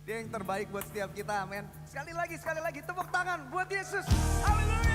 Dia yang terbaik buat setiap kita, amin. Sekali lagi tepuk tangan buat Yesus. Haleluya.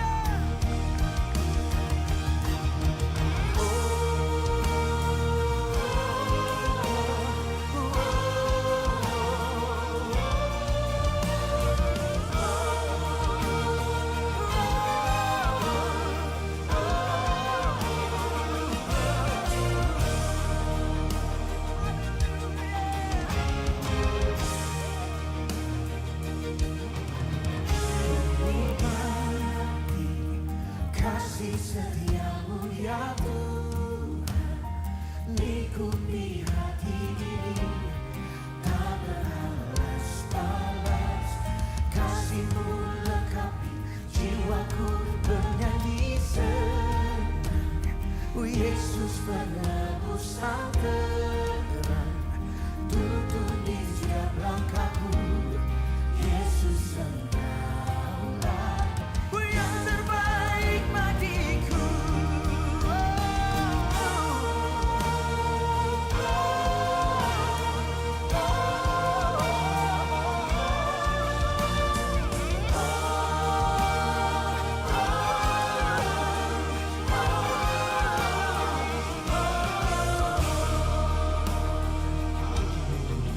Kasih setiamu ya Tuhan, lingkupi hati ini, tak berbalas-balas. Kasih-Mu lengkapi jiwaku bernyanyi senang. Yesus penebus yang terang, tuntun di setiap langkahku. Yesus Engkaulah yang terbaik bagiku.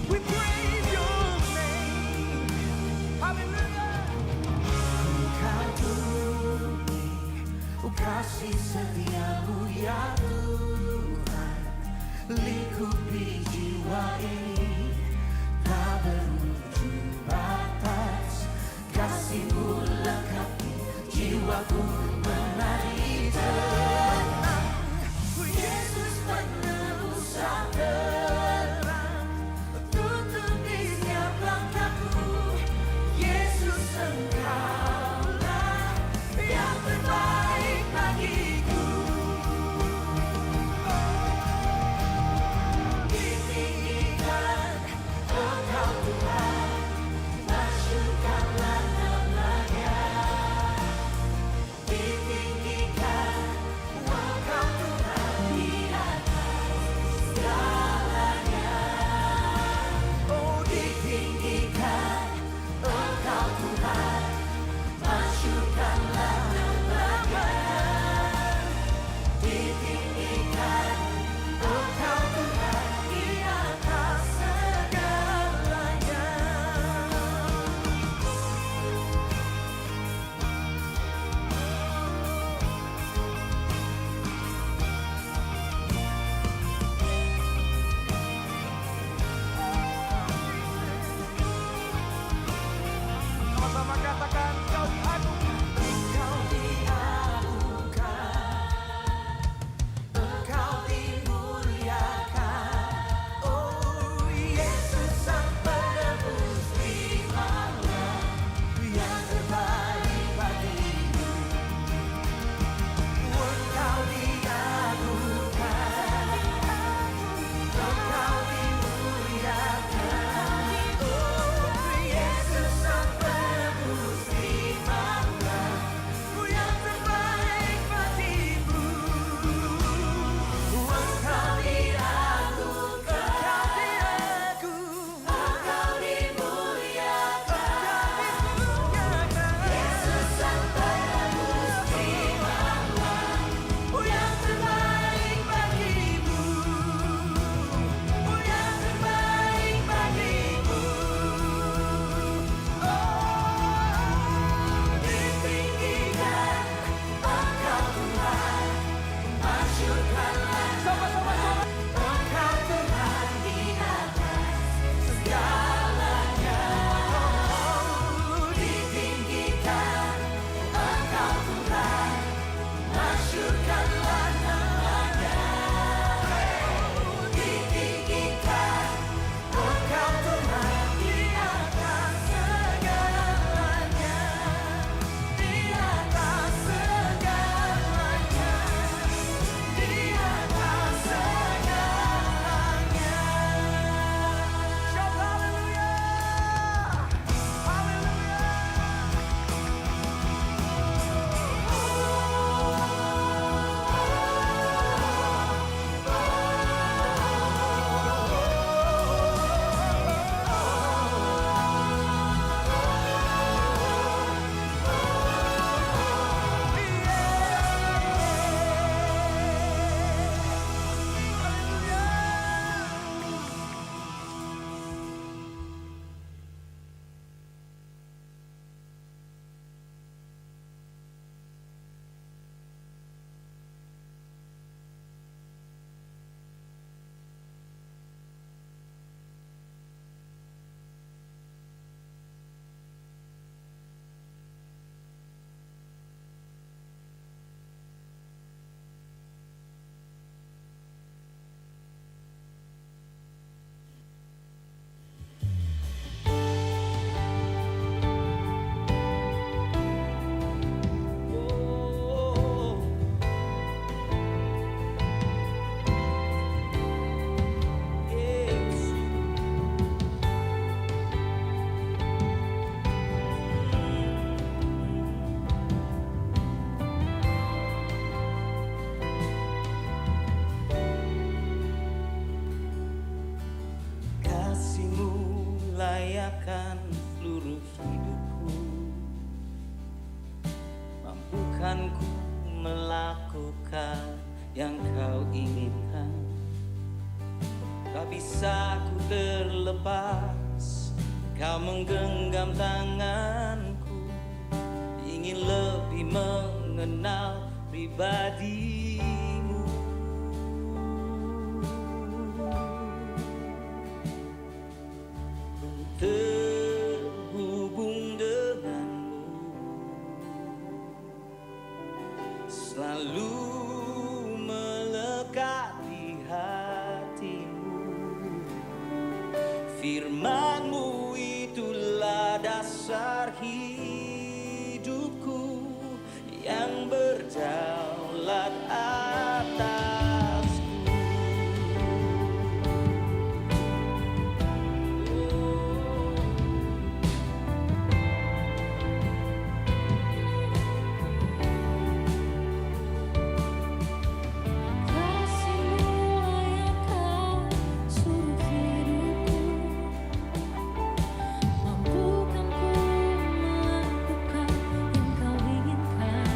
We praise your name. Hallelujah. Engkau bumi, kasih setiamu ya Tuhan, lingkupi jiwa ini, tak berujung batas. Kasih-Mu lengkapi jiwaku menari tenang. Yesus penebus yang terang, tuntun di setiap langkahku. Yesus Engkaulah yang terbaik bagiku. Ditinggikan Engkau Tuhan, masyurkanlah nama-Nya. Ditinggikan Engkau Tuhan di atas segalanya. Oh, ditinggikan Engkau Tuhan, masyurkanlah nama-Nya. bukan ku melakukan yang kau inginkan. Tak bisa ku terlepas, kau menggenggam tanganku, ingin lebih mengenal pribadimu. Terhubung denganmu, selalu melekat di hatimu. Firman-Mu itulah dasar hidupku yang berdaulat atasku. Kasih-Mu layakkan seluruh hidupku, mampukan ku melakukan yang kau inginkan.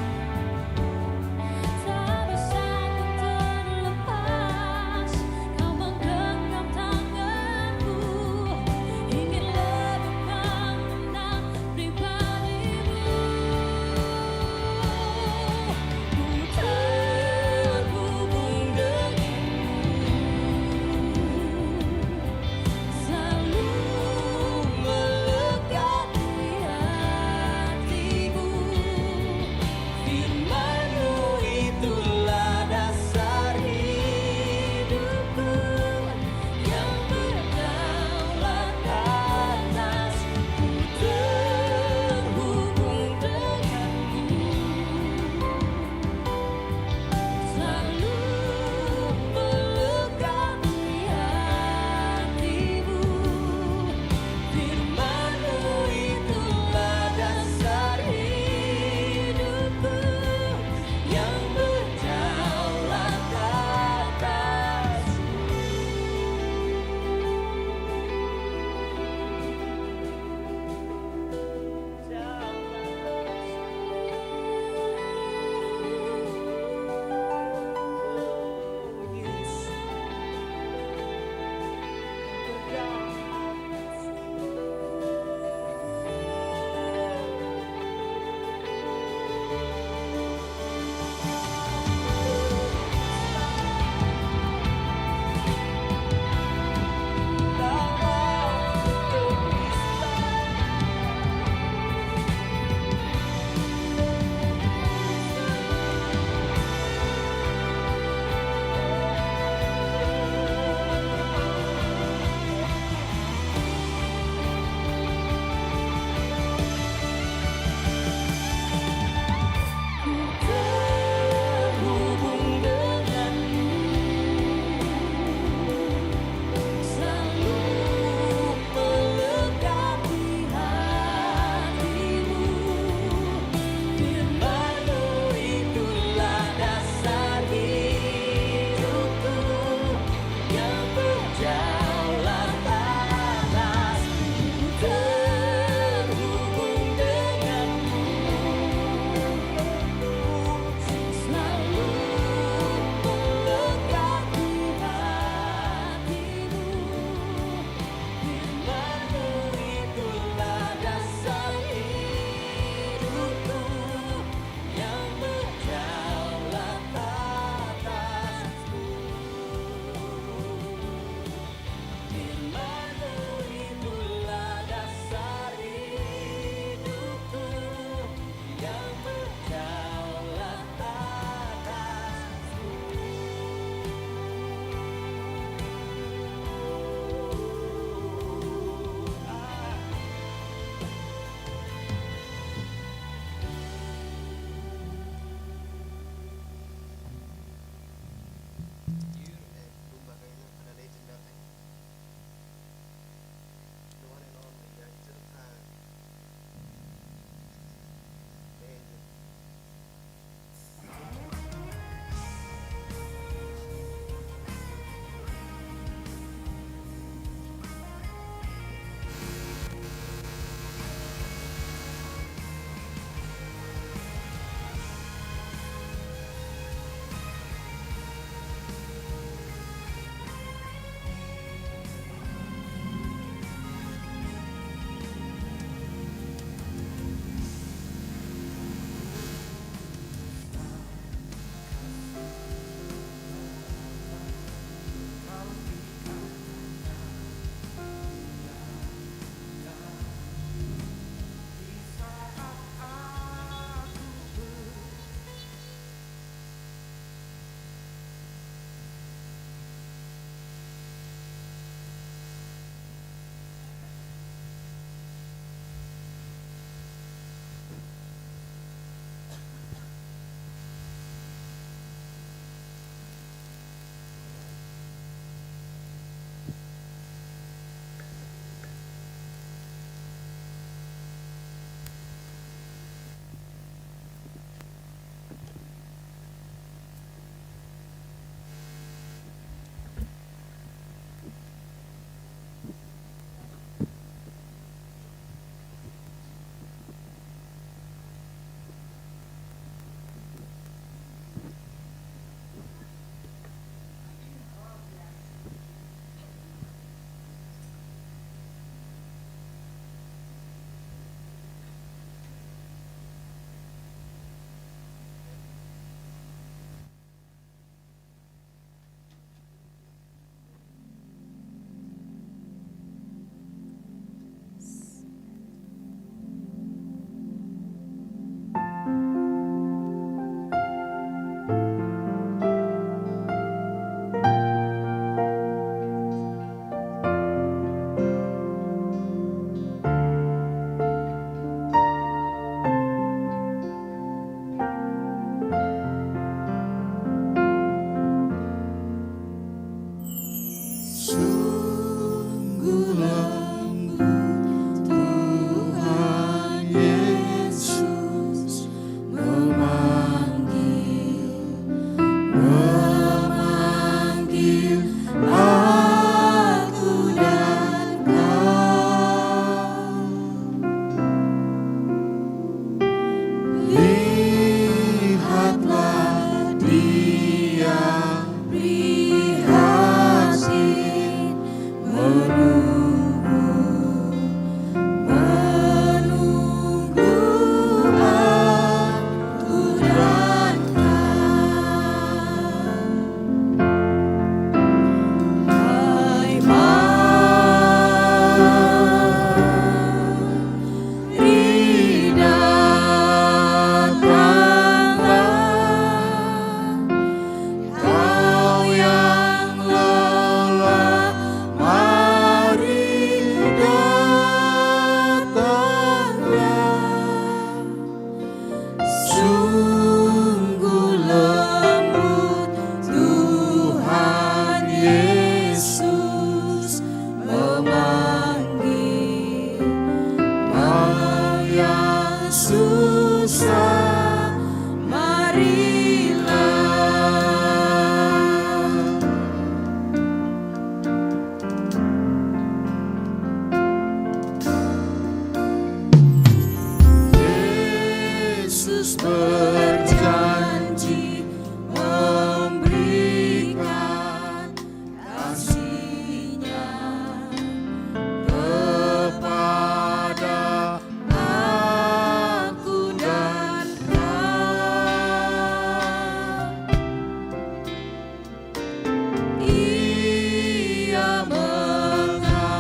Yesus berjanji memberikan kasih-Nya kepada aku dan kau. Ia mengampuni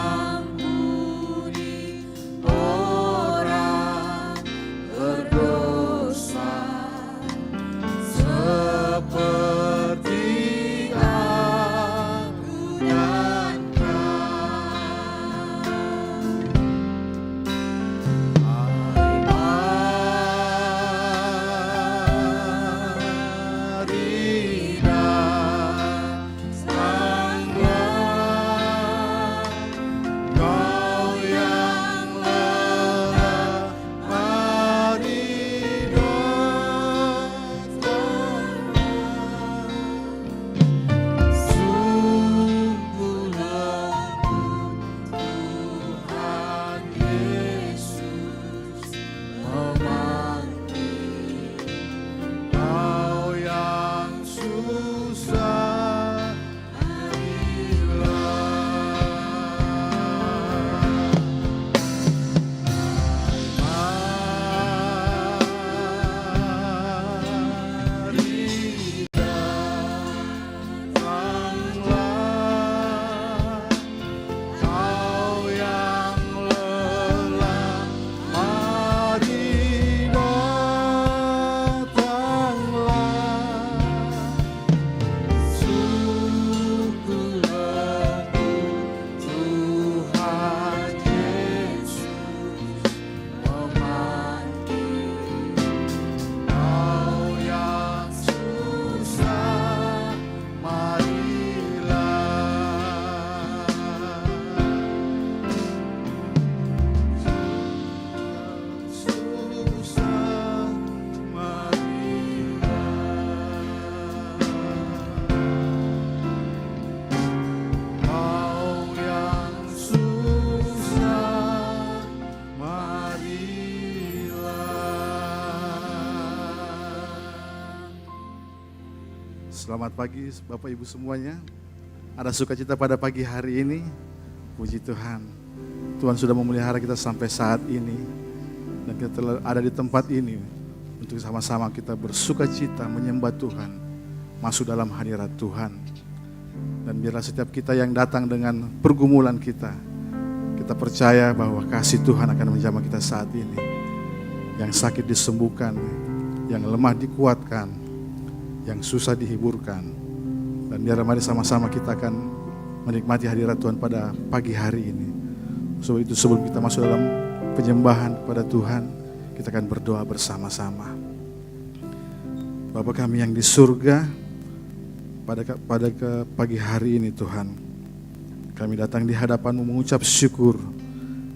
orang berdosa seperti aku dan Selamat pagi Bapak Ibu semuanya. Ada sukacita pada pagi hari ini. Puji Tuhan. Tuhan sudah memelihara kita sampai saat ini. Dan kita telah ada di tempat ini untuk sama-sama kita bersukacita menyembah Tuhan. Masuk dalam hadirat Tuhan. Dan biarlah setiap kita yang datang dengan pergumulan kita, kita percaya bahwa kasih Tuhan akan menjamah kita saat ini. Yang sakit disembuhkan, yang lemah dikuatkan, yang susah dihiburkan. Dan biar mari sama-sama kita akan menikmati hadirat Tuhan pada pagi hari ini. Sebab itu sebelum kita masuk dalam penyembahan kepada Tuhan, kita akan berdoa bersama-sama. Bapa kami yang di surga, pada pagi hari ini Tuhan, kami datang di hadapan-Mu mengucap syukur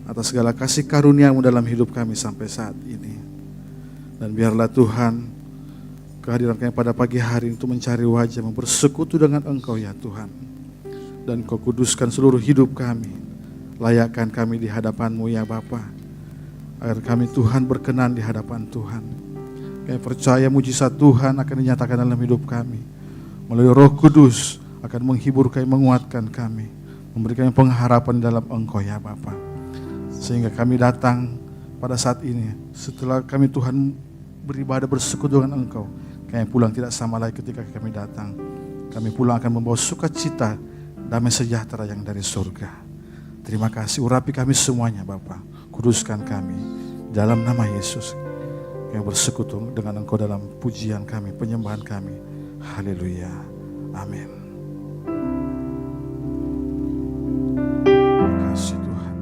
atas segala kasih karunia-Mu dalam hidup kami sampai saat ini. Dan biarlah Tuhan, kehadiran kami pada pagi hari untuk mencari wajah-Mu, bersekutu dengan Engkau ya Tuhan. Dan Kau kuduskan seluruh hidup kami. Layakkan kami di hadapan-Mu ya Bapa. Agar kami Tuhan berkenan di hadapan Tuhan. Kami percaya mujizat Tuhan akan dinyatakan dalam hidup kami. Melalui Roh Kudus akan menghibur kami, menguatkan kami. Memberikan pengharapan dalam Engkau ya Bapa. Sehingga kami datang pada saat ini. Setelah kami Tuhan beribadah bersekutu dengan Engkau, kami pulang tidak sama lagi ketika kami datang. Kami pulang akan membawa sukacita, damai sejahtera yang dari surga. Terima kasih, urapi kami semuanya Bapa. Kuduskan kami dalam nama Yesus. Kami bersekutu dengan Engkau dalam pujian kami, penyembahan kami. Haleluya. Amin. Terima kasih Tuhan.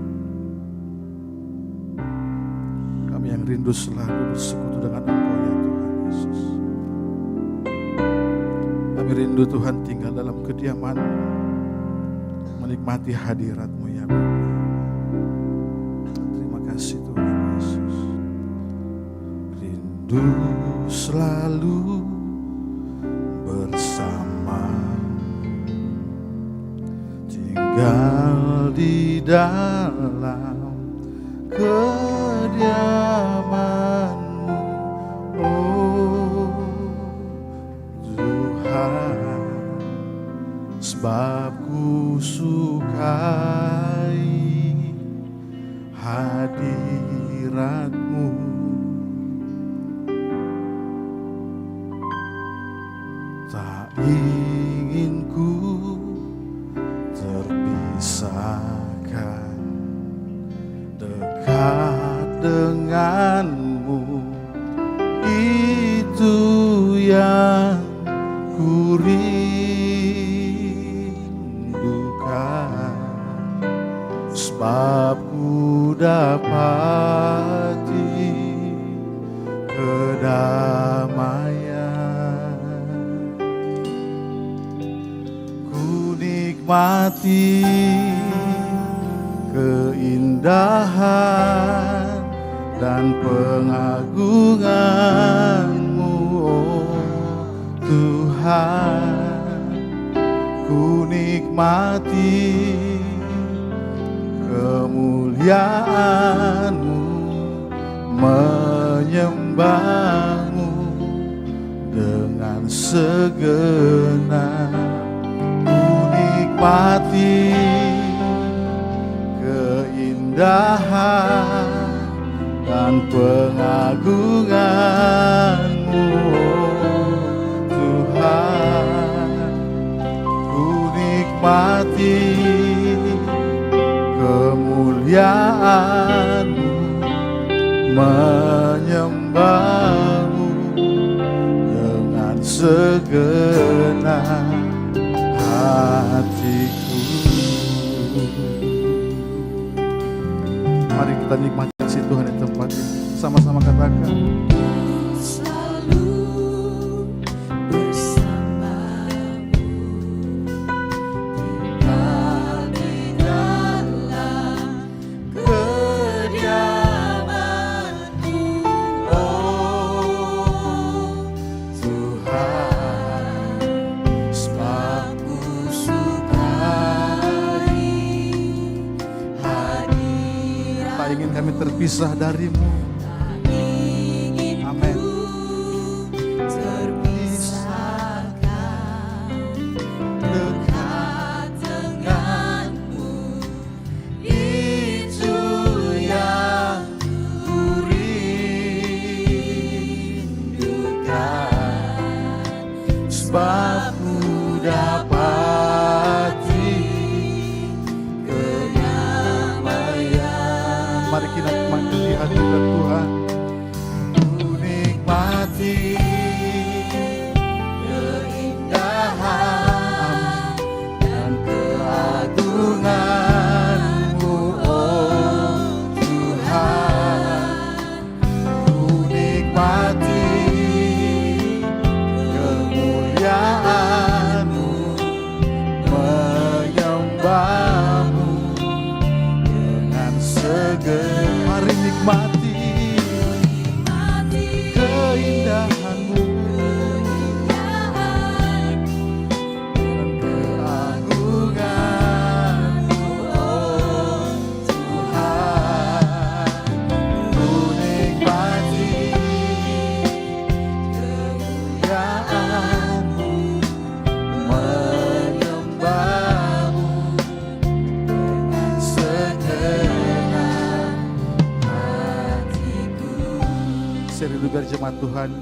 Kami yang rindu selalu bersekutu dengan Engkau ya Tuhan Yesus. Kami rindu Tuhan tinggal dalam kediaman, menikmati hadirat-Mu ya Bapa. Terima kasih Tuhan Yesus. Rindu selalu bersama, tinggal di dalam kediaman-Mu, oh Tuhan, sebab ku sukai hadirat-Mu. Tak ingin ku terpisahkan, dekat dengan-Mu, itu yang ku rindukan. Sebab ku dapati kedamaian, ku nikmati keindahan dan pengagungan-Mu, oh Tuhan. Ku nikmati kemuliaan-Mu, menyembah-Mu dengan segenap. Ku nikmati keindahan dan pengagungan-Mu, oh Tuhan. Ku nikmati kemuliaan-Mu, menyembah-Mu dengan segenap hatiku. Mari kita nikmati kasih Tuhan di tempat ini. Sama-sama katakan, selalu bersamamu, tinggal di dalam kediaman-Mu, oh Tuhan, sebab ku sukai hadirat. Tak ingin kami terpisah dari-Mu. Amin. terpisahkan, dekat dengan-Mu, itu yang ku rindukan. Sebab ku dapati kedamaian. Mari kita nikmati hadirat Tuhan. Ku nikmati keindahan dan keagungan-Mu, oh Tuhan. Ku nikmati kemuliaan-Mu, menyembah-Mu dengan segenap. Mari nikmati keindahan-Mu dan keagungan-Mu, oh Tuhan. Ku nikmati kemuliaan-Mu, menyembah-Mu dengan segenap hatiku. Saya rindu biar jemaat Tuhan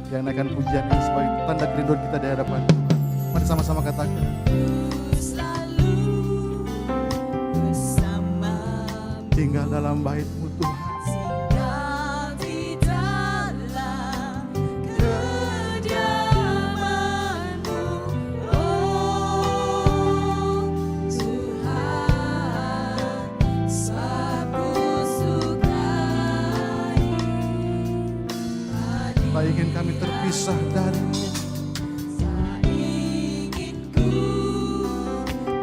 yang naikkan pujian ini sebagai tanda kerinduan kita di hadapan Tuhan. Mari sama-sama katakan, Selalu bersamamu, tinggal dalam bait-Mu Tuhan. tinggal di dalam kediaman-Mu, oh Tuhan. Sebab ku sukai Tak ingin kami terpisah dari-Mu. tak ingin ku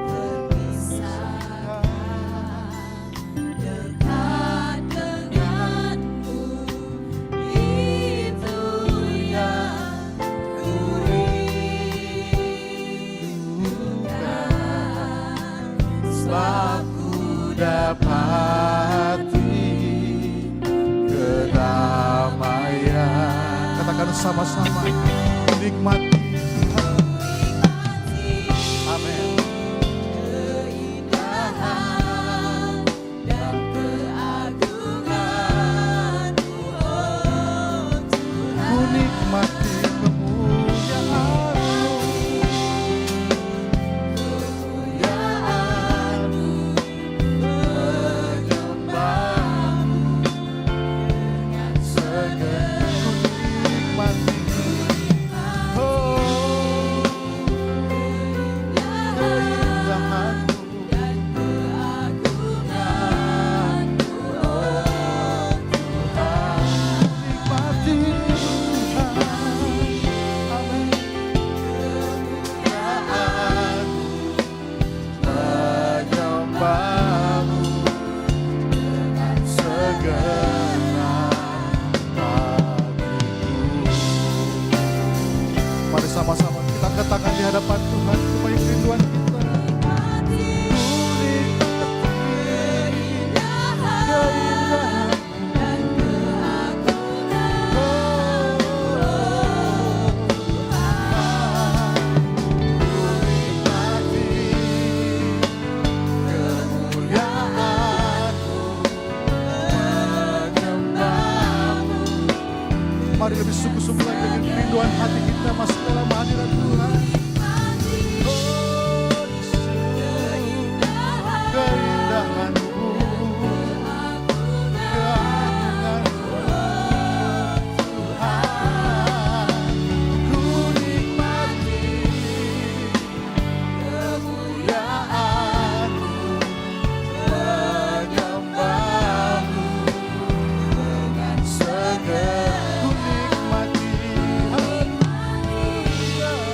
terpisahkan, dekat dengan-Mu, itu dapati kedamaian. Katakan sama-sama, nikmati. Amin. keindahan dan keagungan-Mu, oh Tuhan. Ku nikmati kemuliaan-Mu, kemuliaan-Mu, menyembah-Mu dengan segenap. Ku nikmati, oh, keindahan-Mu Dan keagungan-Mu, oh Tuhan. Nikmati Tuhan. Amin. Menyembah-Mu dengan segenap hatiku. Mari sama-sama kita angkat tangan di hadapan Tuhan supaya kerinduan kita. Keindahan dan mari lebih sungguh-sungguh lagi dengan kerinduan hati kita masuk dalam hadirat Tuhan. Oh, Yesus, keindahan-Mu, keagungan-Mu, Tuhan. Ku nikmati kemuliaan-Mu, menyembah-Mu dengan segenap. Ku nikmati, haleluya.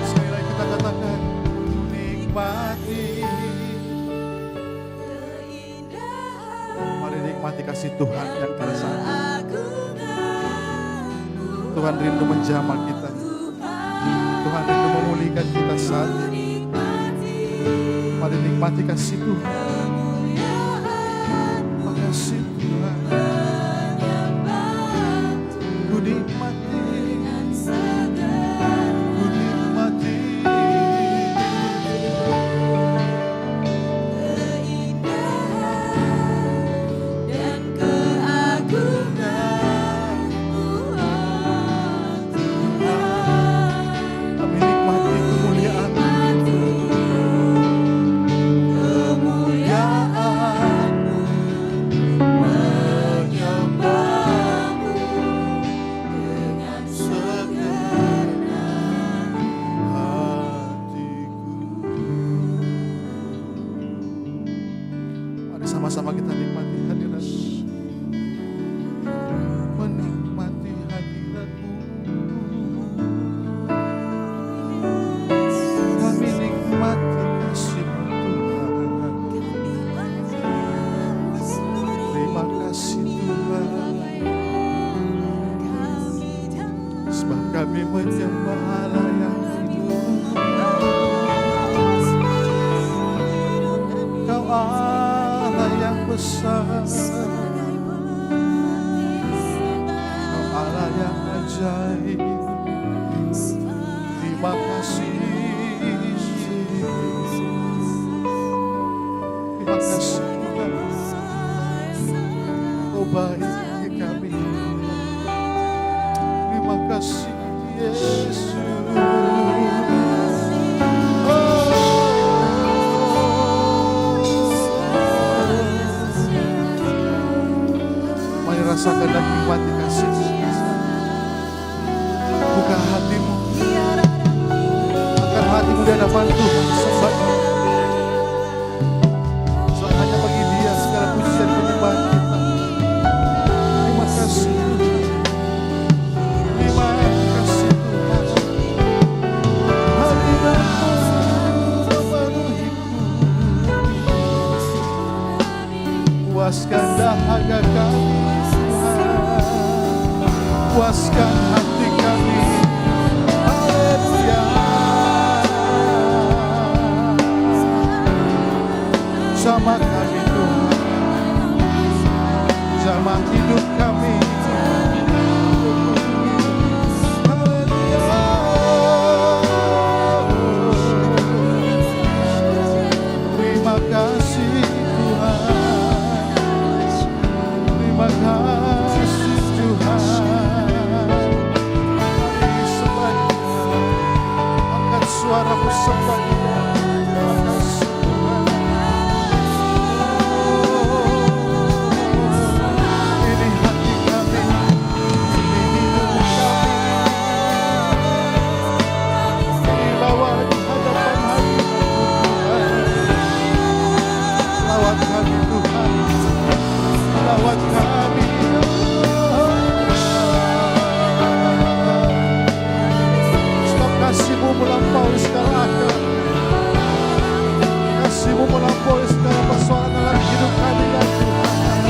Sekali lagi kita katakan, nikmati. Mari nikmati kasih Tuhan yang terasa. Tuhan rindu menjamah kita. Tuhan rindu memulihkan kita saat ini. Mari nikmati kasih Tuhan. Makasih Tuhan. Ku nikmati. Ku nikmati. dan keagungan-Mu, oh Tuhan. Kami nikmati kemuliaan-Mu. Kemuliaan-Mu, menyembah-Mu dengan segenap hatiku. Mari sama-sama kita nikmati hadirat-Mu. Menikmati hadirat-Mu. Kami nikmati kasih-Mu Tuhan. Terima kasih Tuhan. Sebab kami menyembah Allah yang hidup. Kau Allah yang besar. Kau Allah yang ajaib. Terima kasih. Terima kasih Tuhan. Kau baik bagi kami. Terima kasih Yesus. Mari rasakan dan nikmati kasih-Mu. Buka hatimu, angkat hatimu di hadapan Tuhan. Sembah Dia. Sebab hanya bagi Dia segala pujian penyembahan kita. Terima kasih Tuhan. Terima kasih. Puaskan dahaga kami Tuhan, puaskan hati kami. Haleluya. Jamah kami Tuhan, jamah hidup kami. Haleluya. Terima kasih Tuhan, terima kasih Tuhan. Mari sembah Dia, angkat suaramu sembah Dia. Terima kasih Tuhan. Ini hati kami, ini hidup kami. Dibawa di hadapan hadirat Tuhan. Lawat kami Tuhan, lawat kami. Sebab kasih-Mu melampaui segala akal, kasih-Mu melampaui segala persoalan dalam hidup kami ya Tuhan.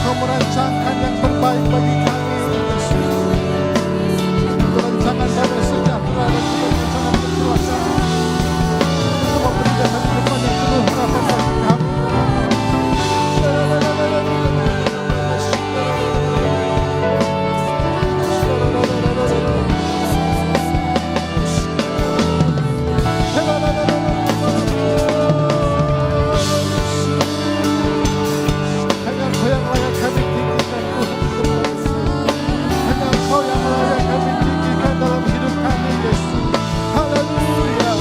Kau merancangkan yang terbaik bagi kami Yesus. Rancangan damai sejahtera dan juga rancangan kekuasaan. Semua pendidikan depan yang penuh harapan bagi kami. Hanya Engkau yang layak kami tinggikan Tuhan. Hanya Engkau yang layak kami tinggikan dalam hidup kami Yesus. Haleluya.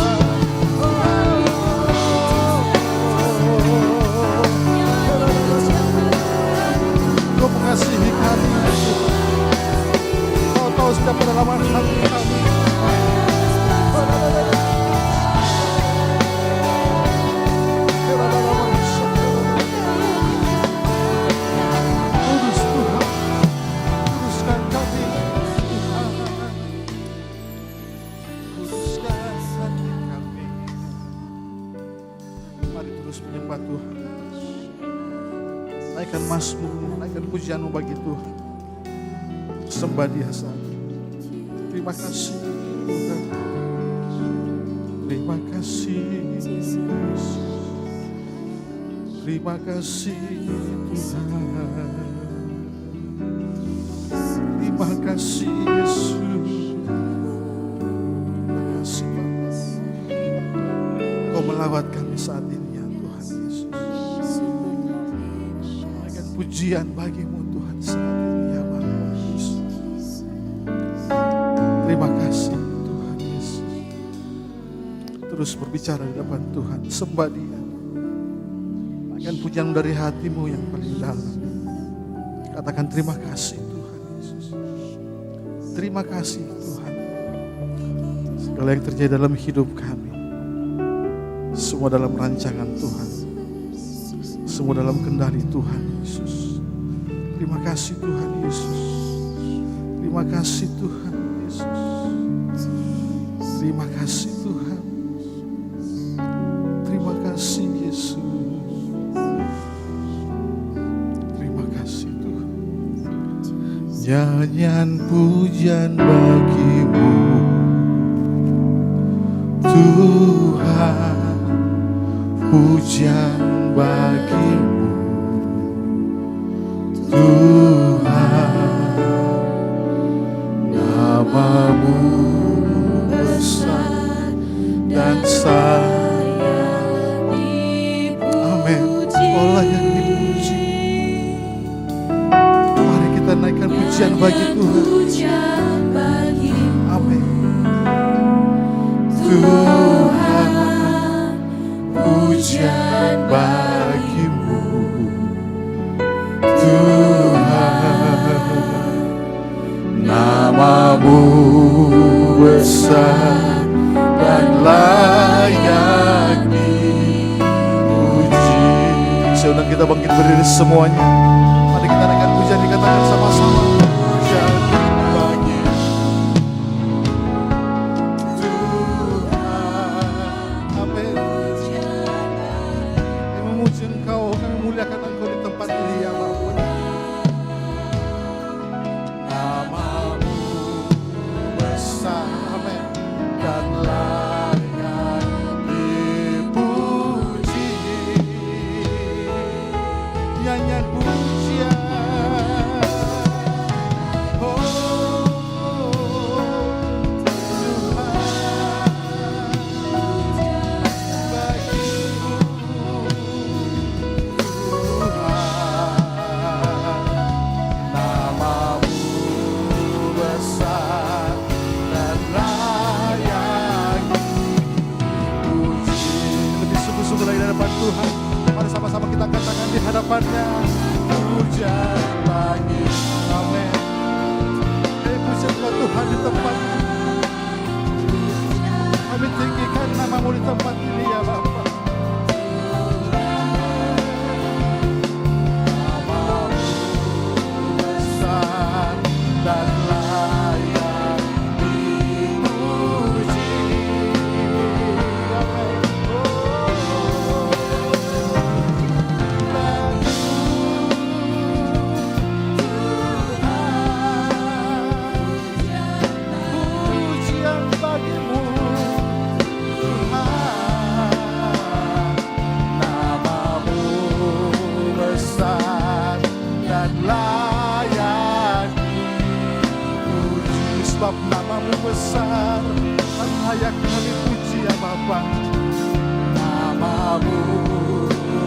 Kau mengasihi kami Yesus. Kau tahu setiap kedalaman hati kami. Kudus Tuhan, kuduskan kami Tuhan. Kuduskan hati kami. Mari terus menyembah Tuhan. Naikkan mazmur, naikkan pujian-Mu bagi Tuhan. Sembah Dia saat ini. Terima kasih Tuhan. Terima kasih Yesus. Terima kasih Tuhan. Terima kasih Yesus. Terima kasih Bapa. Kau melawat kami saat ini ya Tuhan Yesus. Naikkan pujian bagi-Mu Tuhan saat ini ya Bapa Yesus. Terima kasih Tuhan Yesus. Terus berbicara di depan Tuhan, sembah Dia. Naikkan pujian dari hatimu yang paling dalam. Katakan terima kasih Tuhan Yesus. Terima kasih Tuhan. Segala yang terjadi dalam hidup kami, semua dalam rancangan Tuhan, semua dalam kendali Tuhan Yesus. Terima kasih Tuhan Yesus. Terima kasih Tuhan Yesus. Terima kasih Tuhan. Terima kasih Yesus. Terima kasih Tuhan. Nyanyian pujian bagi-Mu Tuhan, pujian bagi-Mu Tuhan, nama-Mu besar dan amin. Allah yang dipuji. Mari kita naikkan pujian bagi Tuhan. Amin. Tuhan, pujian bagi-Mu Tuhan, nama-Mu besar dan layak dipuji. Saya undang kita bangkit berdiri semuanya. Mari kita naikkan pujian, dikatakan sama-sama. Pujian bagi Tuhan. Amin. Memuji Engkau memuliakan Engkau di tempat ini ya Bapa. Namamu besar, amin, dan layak dipuji. Nyanyian pujian, oh Tuhan, mari sama-sama kita katakan di hadapannya, pujian lagi, amin. Pujian Tuhan di tempat ini. Kami tinggikan namamu di tempat ini ya Bapa. Namamu besar dan layak dipuji. Amin. Sebab namamu besar dan layak kami puji ya Bapa. Namamu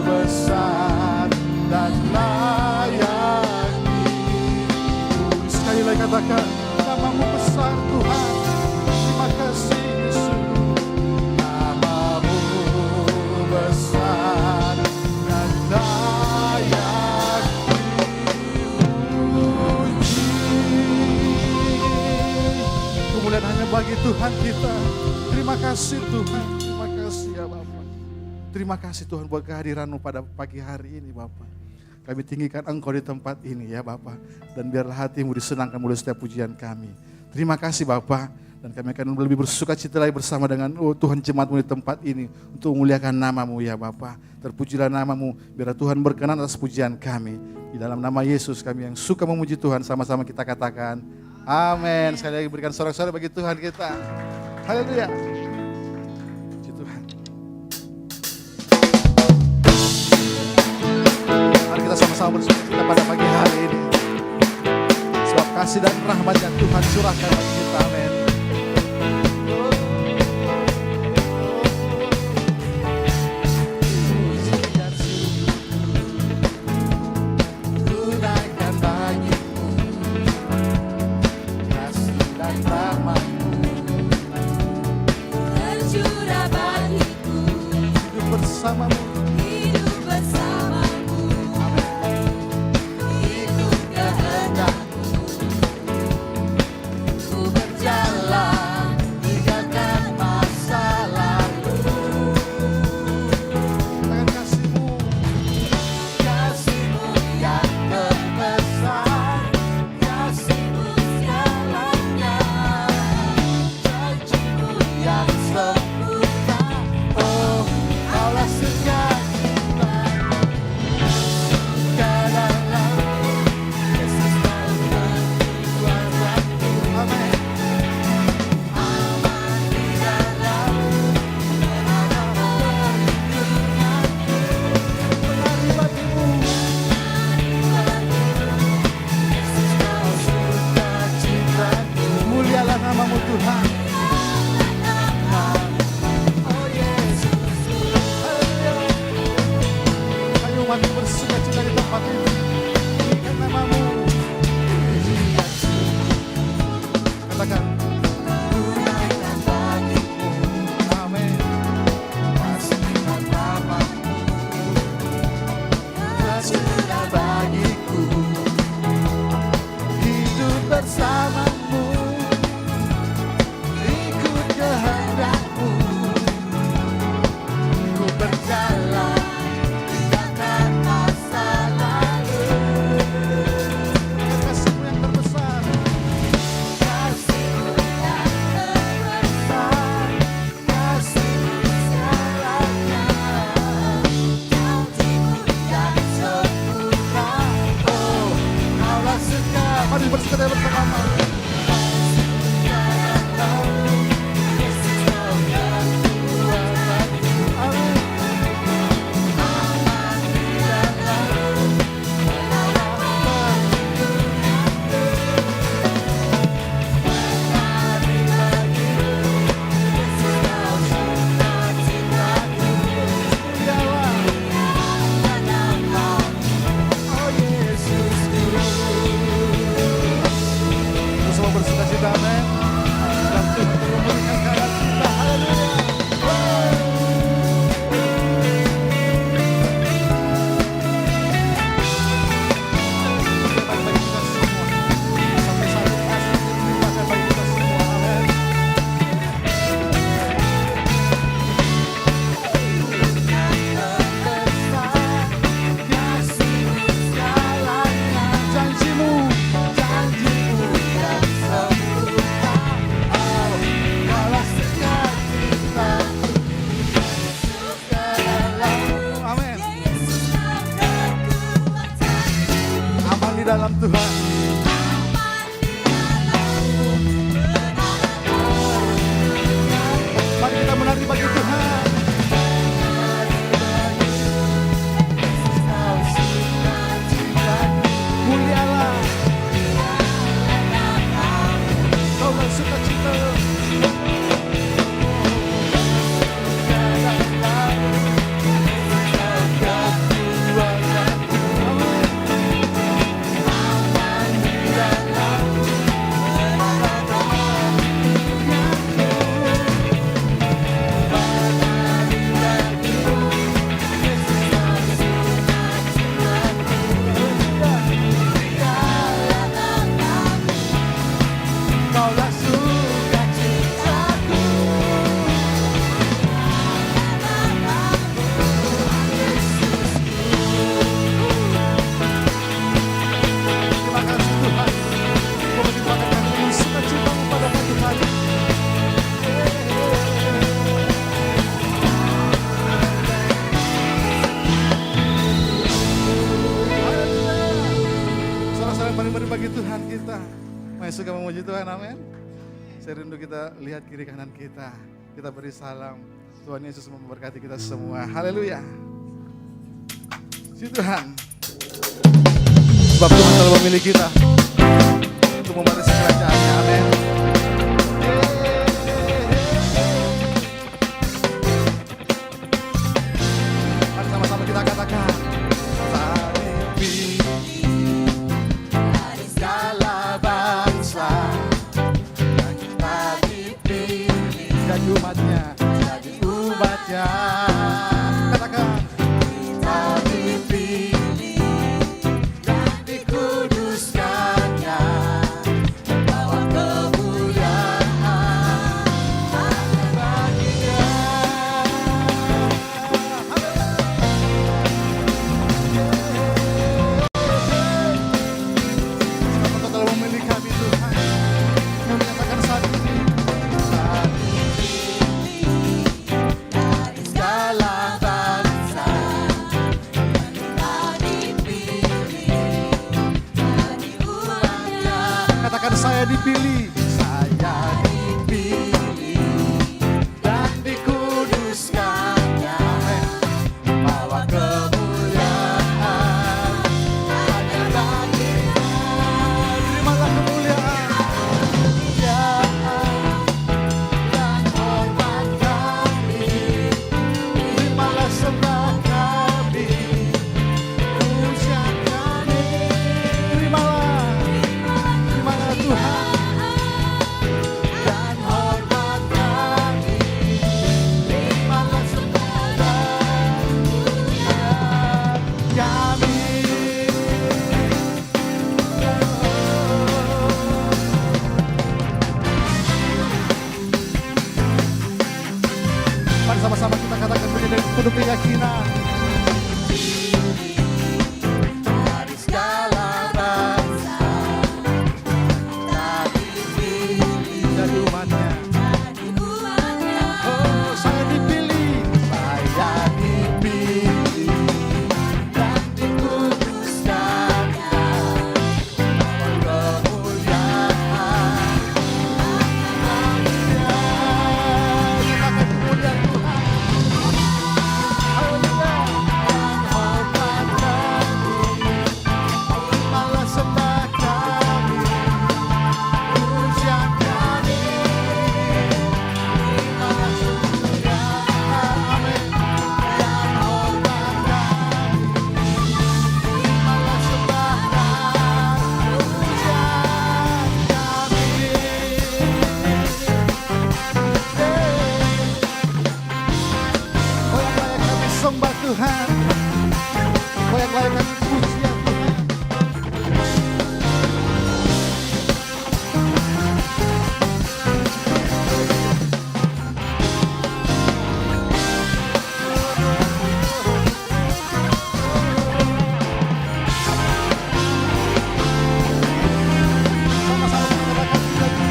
besar dan layak dipuji. Sekali lagi katakan, namamu besar Tuhan. Terima kasih Yesus. Namamu besar dan layak dipuji. Kemuliaan hanya bagi Tuhan kita. Terima kasih Tuhan, terima kasih ya Bapa. Terima kasih Tuhan buat kehadiran-Mu pada pagi hari ini Bapa. Kami tinggikan Engkau di tempat ini ya Bapa. Dan biarlah hati-Mu disenangkan melalui setiap pujian kami. Terima kasih Bapa. Dan kami akan lebih bersuka cita lagi bersama dengan Tuhan jemaat-Mu di tempat ini. Untuk memuliakan nama-Mu ya Bapa. Terpujilah nama-Mu. Biar Tuhan berkenan atas pujian kami. Di dalam nama Yesus kami yang suka memuji Tuhan. Sama-sama kita katakan amin. Sekali lagi berikan sorak-sorai bagi Tuhan kita. Haleluya. Puji Tuhan. Mari kita sama-sama bersuka pada pagi hari ini. Sebab kasih dan rahmat yang Tuhan curahkan bagi kita. Amin. Bersamamu, hidup bersamamu, ikut kehendak-Mu, ku berjalan tinggalkan masa lalu. dengan kasih-Mu, Kasih-Mu yang terbesar, Kasih-Mu segalanya, janji-Mu yang sempurna. Oh, Allah sejati. Masih suka memuji Tuhan, amin. Saya rindu kita lihat kiri kanan kita. Kita beri salam. Tuhan Yesus memberkati kita semua. Haleluya. Si Tuhan. Sebab Tuhan telah memilih kita untuk mewarisi kerajaan-Nya. Amin. Mari sama-sama kita katakan. Dari segala bangsa yang kita dipilih Jadi umatnya. jadi umatnya, Katakan. kita dipilih dan dikuduskannya, bawa kemuliaan hanya bagi Dia. Sebab Engkau telah memilih kami Tuhan. Kami menyatakan saat ini. Dari segala bangsa kita dipilih jadi umatnya, Katakan saya dipilih. saya dipilih dan dikuduskannya, bawa kemuliaan hanya bagi Terimalah kemuliaan. Dia dan hormat kami, terimalah sembah kami, pujian kami, Terimalah. Terimalah Tuhan. dan hormat kami, terimalah sembah dan pujian kami. Mari sama-sama kita katakan dengan penuh keyakinan. Dari segala bangsa kita dipilih Jadi umatnya. jadi umatnya, Oh, saya dipilih. saya dipilih dan dikuduskannya, bawa kemuliaan Katakan kemuliaan Tuhan. Haleluya. dan hormat kami, terimalah sembah kami, pujian kami, terimalah kemuliaan, amin, dan hormat kami, terimalah sembah dan pujian kami. Kau yang layak kami sembah Tuhan. Kau yang layak kami pujian Tuhan. Sama-sama kita katakan lagi.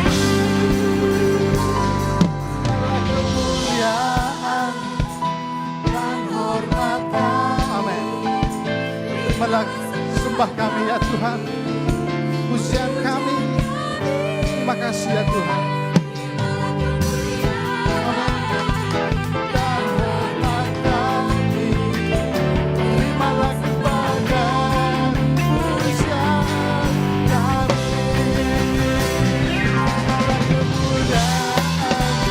Kemuliaan dan hormat kami, Amin. Terimalah sembah kami ya Tuhan. Pujian kami. Terima kasih ya Tuhan. dan hormat kami, terimalah kepada pujian kami, terimalah kemuliaan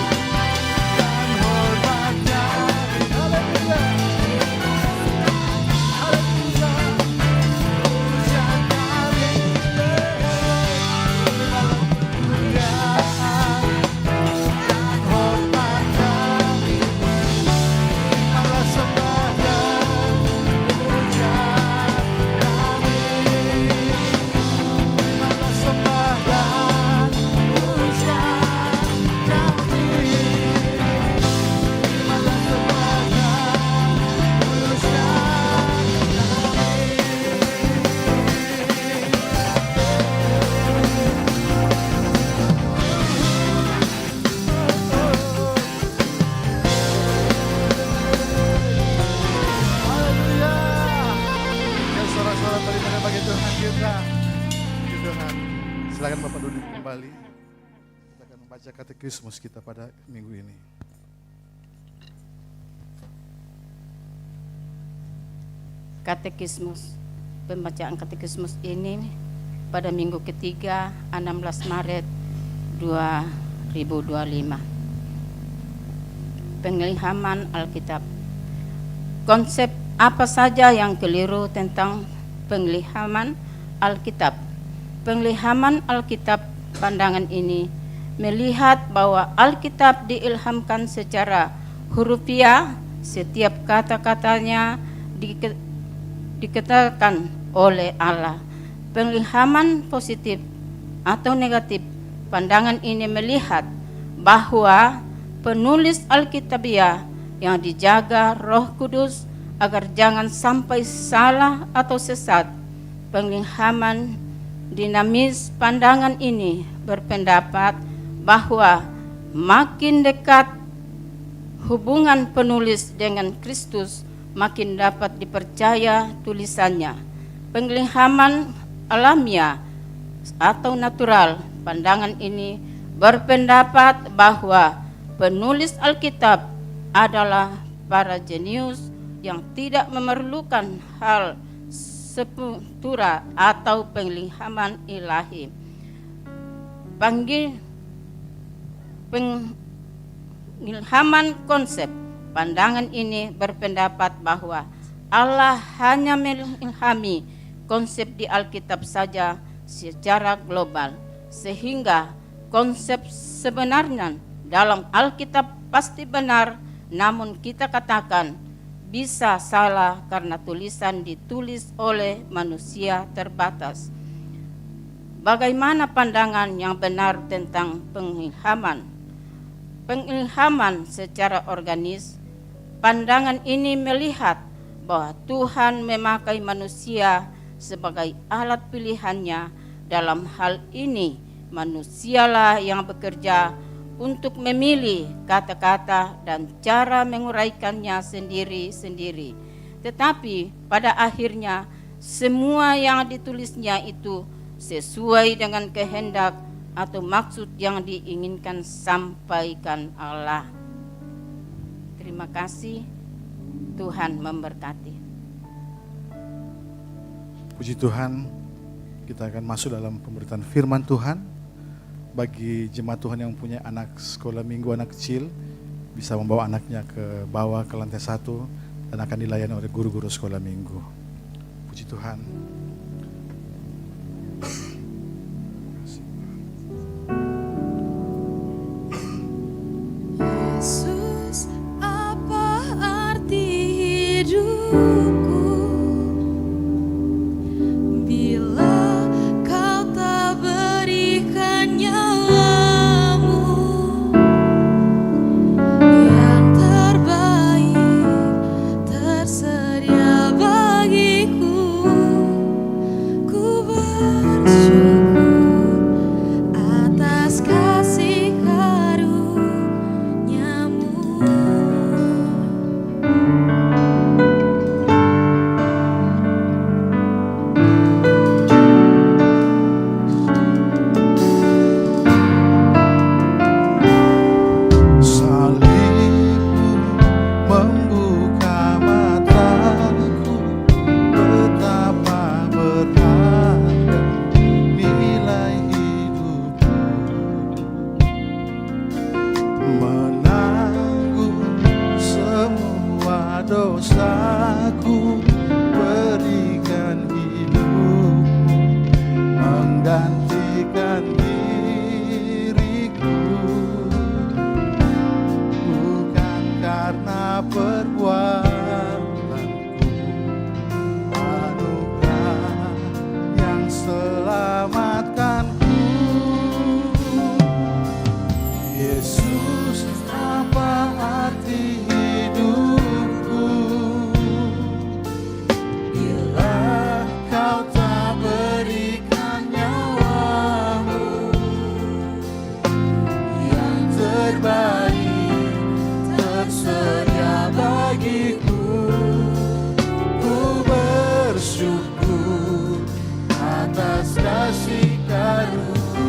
dan hormat kami. Haleluya, haleluya, pujian kami, terimalah kemuliaan Silakan Bapak duduk kembali. Kita akan membaca katekismus kita pada minggu ini. Katekismus. Pembacaan katekismus ini pada minggu ketiga 16 Maret 2025. Pengilhaman Alkitab. Konsep apa saja yang keliru tentang pengilhaman Alkitab? Pengilhaman Alkitab, pandangan ini melihat bahwa Alkitab diilhamkan secara hurufiah, setiap kata-katanya dikatakan oleh Allah. Pengilhaman positif atau negatif, pandangan ini melihat bahwa penulis Alkitabiah yang dijaga Roh Kudus agar jangan sampai salah atau sesat. Pengilhaman dinamis, pandangan ini berpendapat bahwa makin dekat hubungan penulis dengan Kristus, makin dapat dipercaya tulisannya. Pengilhaman alamiah atau natural, pandangan ini berpendapat bahwa penulis Alkitab adalah para jenius yang tidak memerlukan hal sepultura atau pengilhaman ilahi. Pengilhaman konsep, pandangan ini berpendapat bahwa Allah hanya mengilhami konsep di Alkitab saja secara global, sehingga konsep sebenarnya dalam Alkitab pasti benar, namun kita katakan bisa salah karena tulisan ditulis oleh manusia terbatas. Bagaimana pandangan yang benar tentang pengilhaman? Pengilhaman secara organis, pandangan ini melihat bahwa Tuhan memakai manusia sebagai alat pilihannya. Dalam hal ini, manusialah yang bekerja untuk memilih kata-kata dan cara menguraikannya sendiri-sendiri. Tetapi pada akhirnya semua yang ditulisnya itu sesuai dengan kehendak atau maksud yang diinginkan sampaikan Allah. Terima kasih, Tuhan memberkati. Puji Tuhan, kita akan masuk dalam pemberitaan firman Tuhan. Bagi jemaat Tuhan yang punya anak sekolah minggu, anak kecil, bisa membawa anaknya ke bawah ke lantai 1 dan akan dilayani oleh guru-guru sekolah minggu. Puji Tuhan. Yesus, apa arti hidupku bila kau tak berikan nyawamu yang terbaik tersedia bagiku. Ku bersyukur atas kasih karunia-Mu. Salibmu membuka mataku, betapa berharga nilai hidupku. Menanggung semua dosaku, berikan hidupmu, menggantikan diriku. Bukan karena perbuatanku, anugerah yang selamatkanku. Yesus, apa arti hidupku bila kau tak berikan nyawamu yang terbaik tersedia bagiku. Ku bersyukur atas kasih karunia-Mu.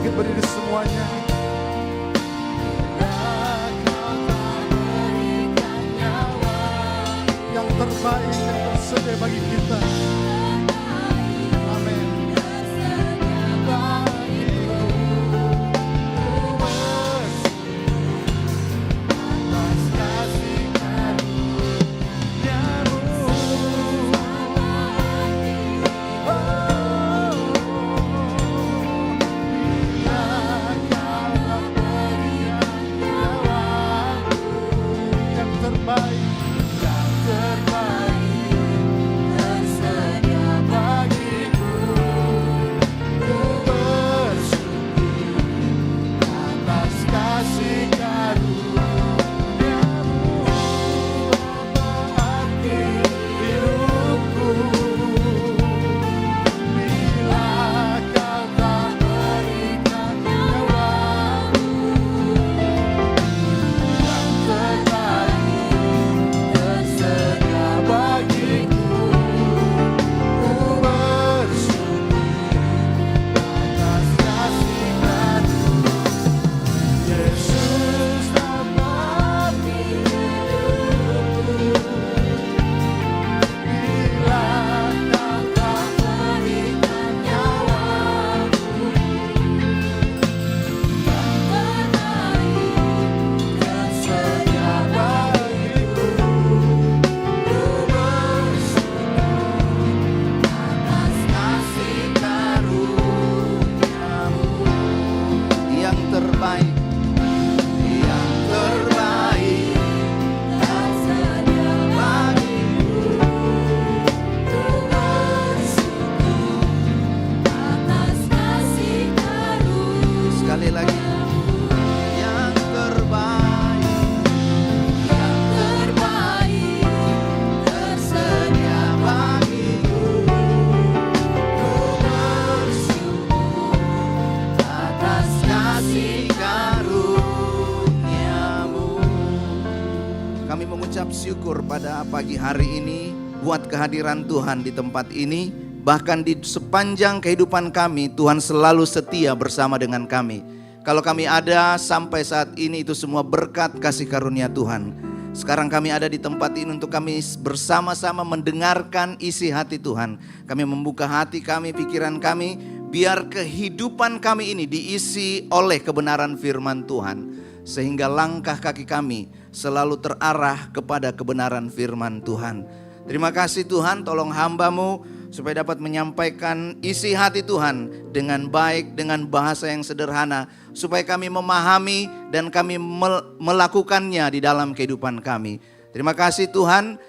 bangkit berdiri semuanya. Yang terbaik, yang tersedia bagi kita. Amin. Atas kasih karuniamu. Yang terbaik, yang terbaik tersedia bagiku. Ku bersyukur atas kasih karuniamu. Berarti hidupku bila kau tak berikan nyawamu. Yang terbaik tersedia bagiku. Ku bersyukur atas kasih karunia. Yesus dapat hidupku bila kau tak berikan nyawamu. Yang terbaik tersedia bagiku. Ku bersyukur atas kasih karuniamu. Yang terbaik, yang terbaik tersedia bagiku. Ku bersyukur atas kasih karunia. Sekali lagi, yang terbaik Yang terbaik tersedia bagiku. Ku bersyukur atas kasih karuniamu. Kami mengucap syukur pada pagi hari ini buat kehadiran Tuhan di tempat ini. Bahkan di sepanjang kehidupan kami, Tuhan selalu setia bersama dengan kami. Kalau kami ada sampai saat ini, itu semua berkat kasih karunia Tuhan. Sekarang kami ada di tempat ini untuk kami bersama-sama mendengarkan isi hati Tuhan. Kami membuka hati kami, pikiran kami, biar kehidupan kami ini diisi oleh kebenaran firman Tuhan. Sehingga langkah kaki kami selalu terarah kepada kebenaran firman Tuhan. Terima kasih Tuhan, tolong hamba-Mu supaya dapat menyampaikan isi hati Tuhan dengan baik, dengan bahasa yang sederhana, supaya kami memahami dan kami melakukannya di dalam kehidupan kami. Terima kasih Tuhan,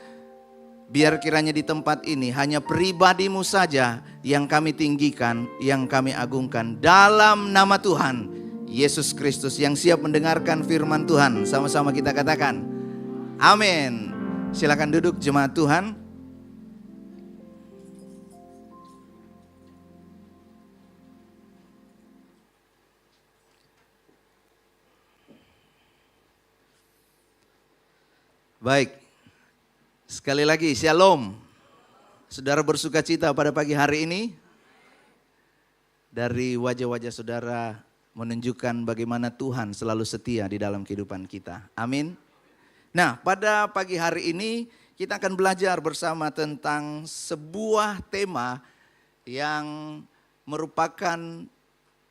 biar kiranya di tempat ini hanya pribadi-Mu saja yang kami tinggikan, yang kami agungkan. Dalam nama Tuhan Yesus Kristus yang siap mendengarkan firman Tuhan, sama-sama kita katakan amin. Silakan duduk jemaat Tuhan. Baik, sekali lagi shalom. Saudara bersuka cita pada pagi hari ini. Dari wajah-wajah saudara menunjukkan bagaimana Tuhan selalu setia di dalam kehidupan kita. Amin. Nah, pada pagi hari ini kita akan belajar bersama tentang sebuah tema yang merupakan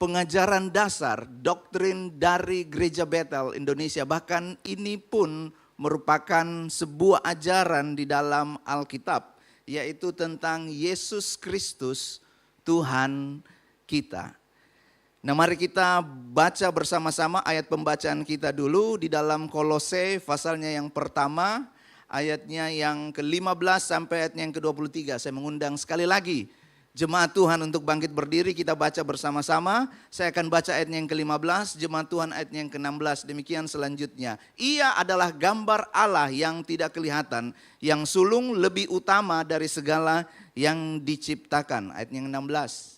pengajaran dasar, doktrin dari Gereja Bethel Indonesia. Bahkan ini pun merupakan sebuah ajaran di dalam Alkitab, yaitu tentang Yesus Kristus Tuhan kita. Nah, mari kita baca bersama-sama ayat pembacaan kita dulu di dalam Kolose pasalnya yang pertama, ayatnya yang ke-15 sampai ayatnya yang ke-23. Saya mengundang sekali lagi jemaat Tuhan untuk bangkit berdiri, kita baca bersama-sama. Saya akan baca ayatnya yang ke-15, jemaat Tuhan ayatnya yang ke-16. Demikian selanjutnya. Ia adalah gambar Allah yang tidak kelihatan, yang sulung lebih utama dari segala yang diciptakan. Ayatnya yang 16.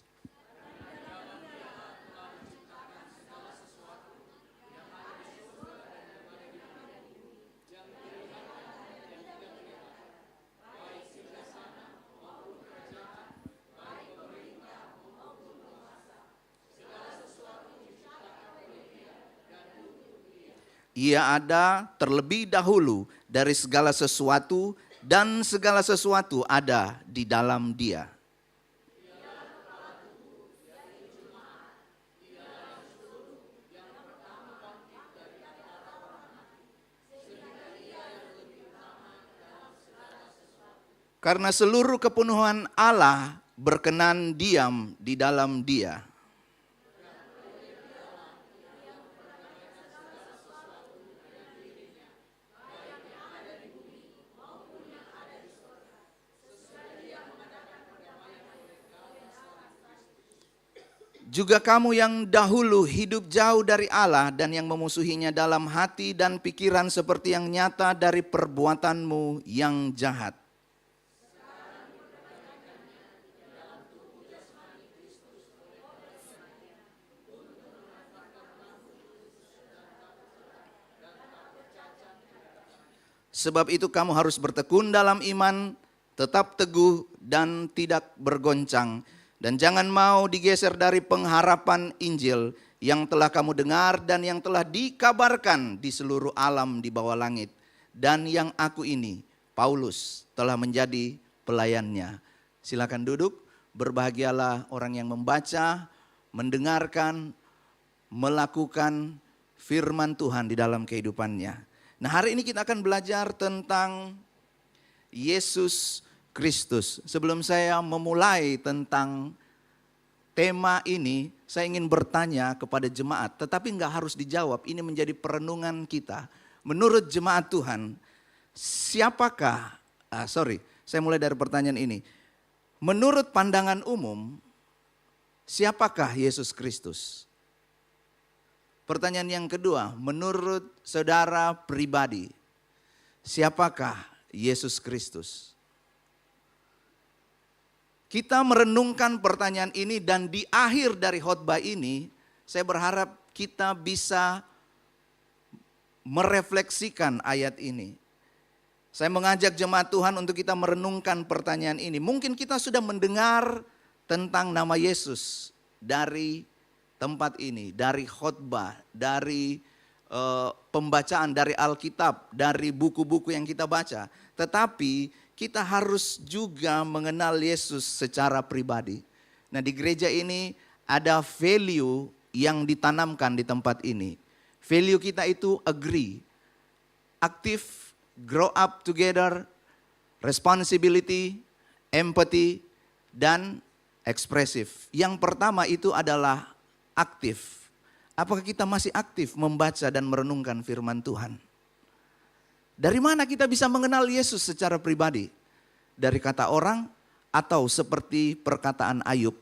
Ia ada terlebih dahulu dari segala sesuatu, dan segala sesuatu ada di dalam Dia. Karena seluruh kepenuhan Allah berkenan diam di dalam Dia. Juga kamu yang dahulu hidup jauh dari Allah dan yang memusuhinya dalam hati dan pikiran seperti yang nyata dari perbuatanmu yang jahat. Sebab itu kamu harus bertekun dalam iman, tetap teguh dan tidak bergoncang. Dan jangan mau digeser dari pengharapan Injil yang telah kamu dengar dan yang telah dikabarkan di seluruh alam di bawah langit. Dan yang aku ini, Paulus, telah menjadi pelayannya. Silakan duduk, berbahagialah orang yang membaca, mendengarkan, melakukan firman Tuhan di dalam kehidupannya. Nah, hari ini kita akan belajar tentang Yesus Kristus. Sebelum saya memulai tentang tema ini, saya ingin bertanya kepada jemaat, tetapi enggak harus dijawab, ini menjadi perenungan kita. Menurut jemaat Tuhan, siapakah, saya mulai dari pertanyaan ini. Menurut pandangan umum, siapakah Yesus Kristus? Pertanyaan yang kedua, menurut saudara pribadi, siapakah Yesus Kristus? Kita merenungkan pertanyaan ini dan di akhir dari khotbah ini, saya berharap kita bisa merefleksikan ayat ini. Saya mengajak jemaat Tuhan untuk kita merenungkan pertanyaan ini. Mungkin kita sudah mendengar tentang nama Yesus dari tempat ini, dari khotbah, dari pembacaan, dari Alkitab, dari buku-buku yang kita baca. Tetapi kita harus juga mengenal Yesus secara pribadi. Nah, di gereja ini ada value yang ditanamkan di tempat ini. Value kita itu agree, active, grow up together, responsibility, empathy, dan ekspresif. Yang pertama itu adalah aktif. Apakah kita masih aktif membaca dan merenungkan firman Tuhan? Dari mana kita bisa mengenal Yesus secara pribadi? Dari kata orang atau seperti perkataan Ayub.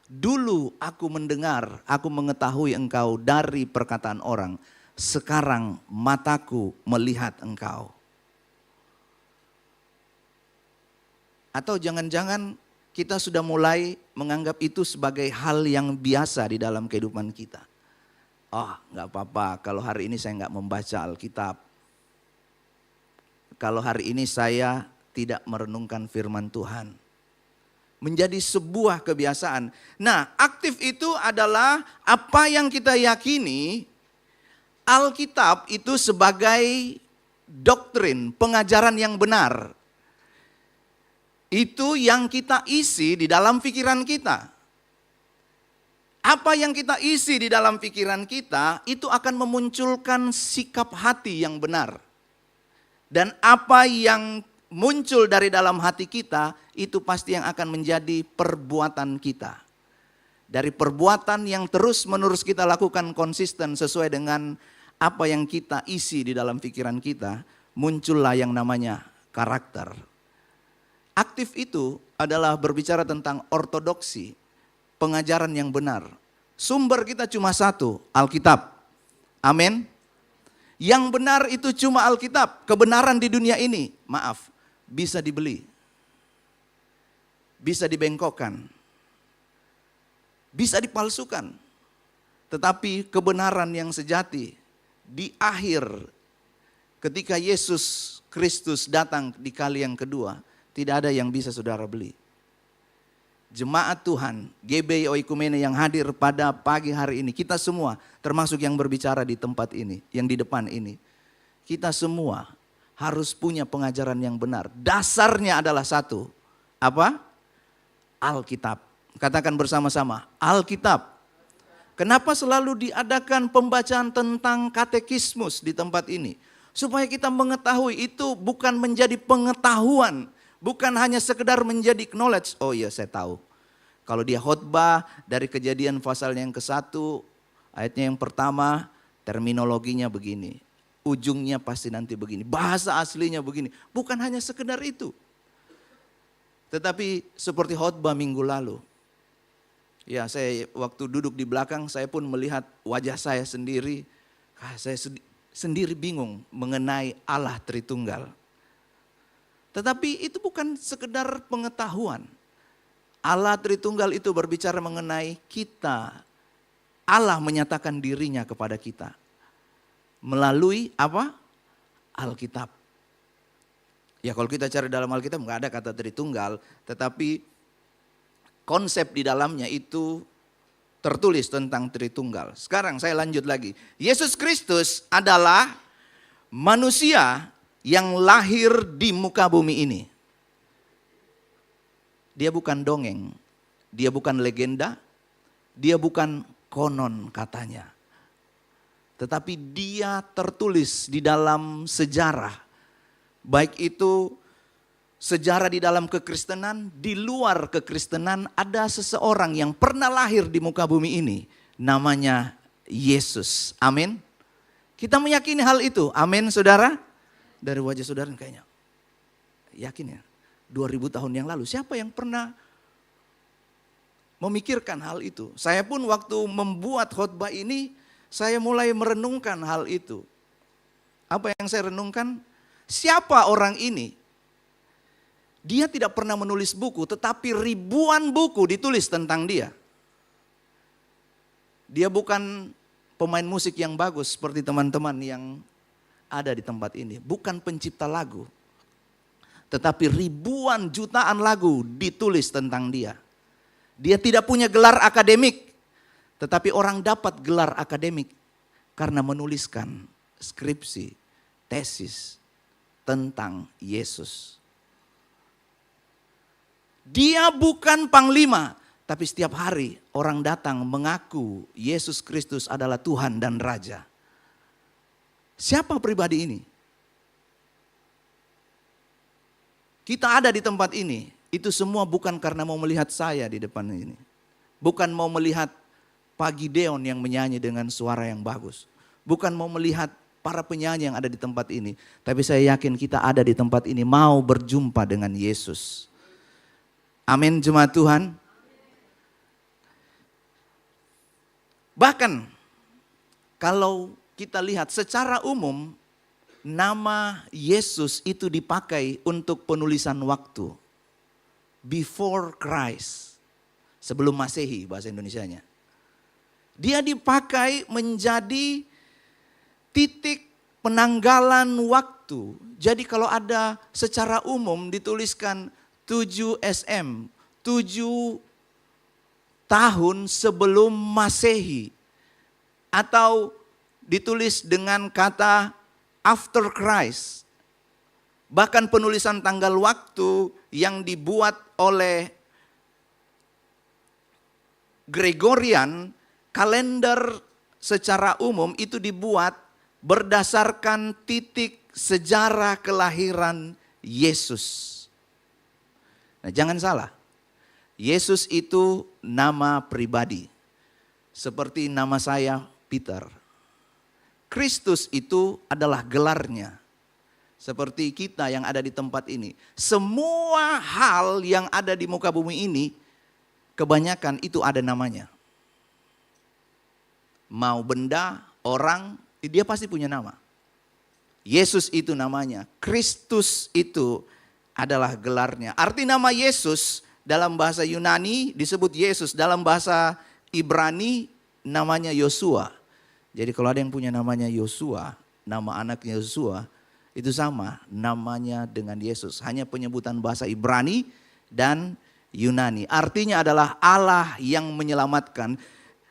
Dulu aku mendengar, aku mengetahui engkau dari perkataan orang. Sekarang mataku melihat engkau. Atau jangan-jangan kita sudah mulai menganggap itu sebagai hal yang biasa di dalam kehidupan kita. Oh, gak apa-apa kalau hari ini saya gak membaca Alkitab. Kalau hari ini saya tidak merenungkan firman Tuhan. Menjadi sebuah kebiasaan. Nah, aktif itu adalah apa yang kita yakini Alkitab itu sebagai doktrin, pengajaran yang benar. Itu yang kita isi di dalam pikiran kita. Apa yang kita isi di dalam pikiran kita itu akan memunculkan sikap hati yang benar. Dan apa yang muncul dari dalam hati kita, itu pasti yang akan menjadi perbuatan kita. Dari perbuatan yang terus-menerus kita lakukan konsisten sesuai dengan apa yang kita isi di dalam pikiran kita, muncullah yang namanya karakter. Aktif itu adalah berbicara tentang ortodoksi, pengajaran yang benar. Sumber kita cuma satu, Alkitab. Amin. Yang benar itu cuma Alkitab. Kebenaran di dunia ini, maaf, bisa dibeli. Bisa dibengkokkan. Bisa dipalsukan. Tetapi kebenaran yang sejati di akhir ketika Yesus Kristus datang di kali yang kedua, tidak ada yang bisa saudara beli. jemaat Tuhan, GBI Oikumene yang hadir pada pagi hari ini, kita semua, termasuk yang berbicara di tempat ini, yang di depan ini, kita semua harus punya pengajaran yang benar. Dasarnya adalah satu, apa? Alkitab. Katakan bersama-sama, Alkitab. Kenapa selalu diadakan pembacaan tentang katekismus di tempat ini? Supaya kita mengetahui itu bukan menjadi pengetahuan, bukan hanya sekedar menjadi knowledge. Oh iya, saya tahu. Kalau dia khotbah dari Kejadian pasalnya yang ke-1, ayatnya yang pertama, terminologinya begini. Ujungnya pasti nanti begini. Bahasa aslinya begini. Bukan hanya sekedar itu. Tetapi seperti khotbah minggu lalu. Ya, saya waktu duduk di belakang, saya pun melihat wajah saya sendiri. Saya sendiri bingung mengenai Allah Tritunggal. Tetapi itu bukan sekedar pengetahuan. Allah Tritunggal itu berbicara mengenai kita. Allah menyatakan dirinya kepada kita. Melalui apa? Alkitab. Ya kalau kita cari dalam Alkitab nggak ada kata Tritunggal. Tetapi konsep di dalamnya itu tertulis tentang Tritunggal. Sekarang saya lanjut lagi. Yesus Kristus adalah manusia yang lahir di muka bumi ini. Dia bukan dongeng, dia bukan legenda, dia bukan konon katanya. Tetapi dia tertulis di dalam sejarah. Baik itu sejarah di dalam kekristenan, di luar kekristenan ada seseorang yang pernah lahir di muka bumi ini. Namanya Yesus. Amin. Kita meyakini hal itu. Amin saudara. Dari wajah saudara kayaknya. Yakin ya. 2000 tahun yang lalu. Siapa yang pernah memikirkan hal itu? Saya pun waktu membuat khotbah ini, saya mulai merenungkan hal itu. Apa yang saya renungkan? Siapa orang ini? Dia tidak pernah menulis buku, tetapi ribuan buku ditulis tentang dia. Dia bukan pemain musik yang bagus seperti teman-teman yang ada di tempat ini. Bukan pencipta lagu. Tetapi ribuan jutaan lagu ditulis tentang dia. Dia tidak punya gelar akademik. Tetapi orang dapat gelar akademik karena menuliskan skripsi, tesis tentang Yesus. Dia bukan panglima, tapi setiap hari orang datang mengaku Yesus Kristus adalah Tuhan dan Raja. Siapa pribadi ini? Kita ada di tempat ini, itu semua bukan karena mau melihat saya di depan ini. Bukan mau melihat Pak Gideon yang menyanyi dengan suara yang bagus. Bukan mau melihat para penyanyi yang ada di tempat ini. Tapi saya yakin kita ada di tempat ini mau berjumpa dengan Yesus. Amin jemaat Tuhan. Bahkan kalau kita lihat secara umum nama Yesus itu dipakai untuk penulisan waktu. Before Christ. Sebelum Masehi bahasa Indonesianya. Dia dipakai menjadi titik penanggalan waktu. Jadi kalau ada secara umum dituliskan 7 SM, 7 tahun sebelum Masehi. Atau ditulis dengan kata after Christ. Bahkan penulisan tanggal waktu yang dibuat oleh Gregorian, kalender secara umum itu dibuat berdasarkan titik sejarah kelahiran Yesus. Nah, jangan salah. Yesus itu nama pribadi. Seperti nama saya Peter. Kristus itu adalah gelarnya. Seperti kita yang ada di tempat ini. Semua hal yang ada di muka bumi ini, kebanyakan itu ada namanya. Mau benda, orang, dia pasti punya nama. Yesus itu namanya. Kristus itu adalah gelarnya. Arti nama Yesus dalam bahasa Yunani disebut Yesus. Dalam bahasa Ibrani namanya Yosua. Jadi kalau ada yang punya namanya Yosua, nama anaknya Yosua, itu sama namanya dengan Yesus. Hanya penyebutan bahasa Ibrani dan Yunani. Artinya adalah Allah yang menyelamatkan.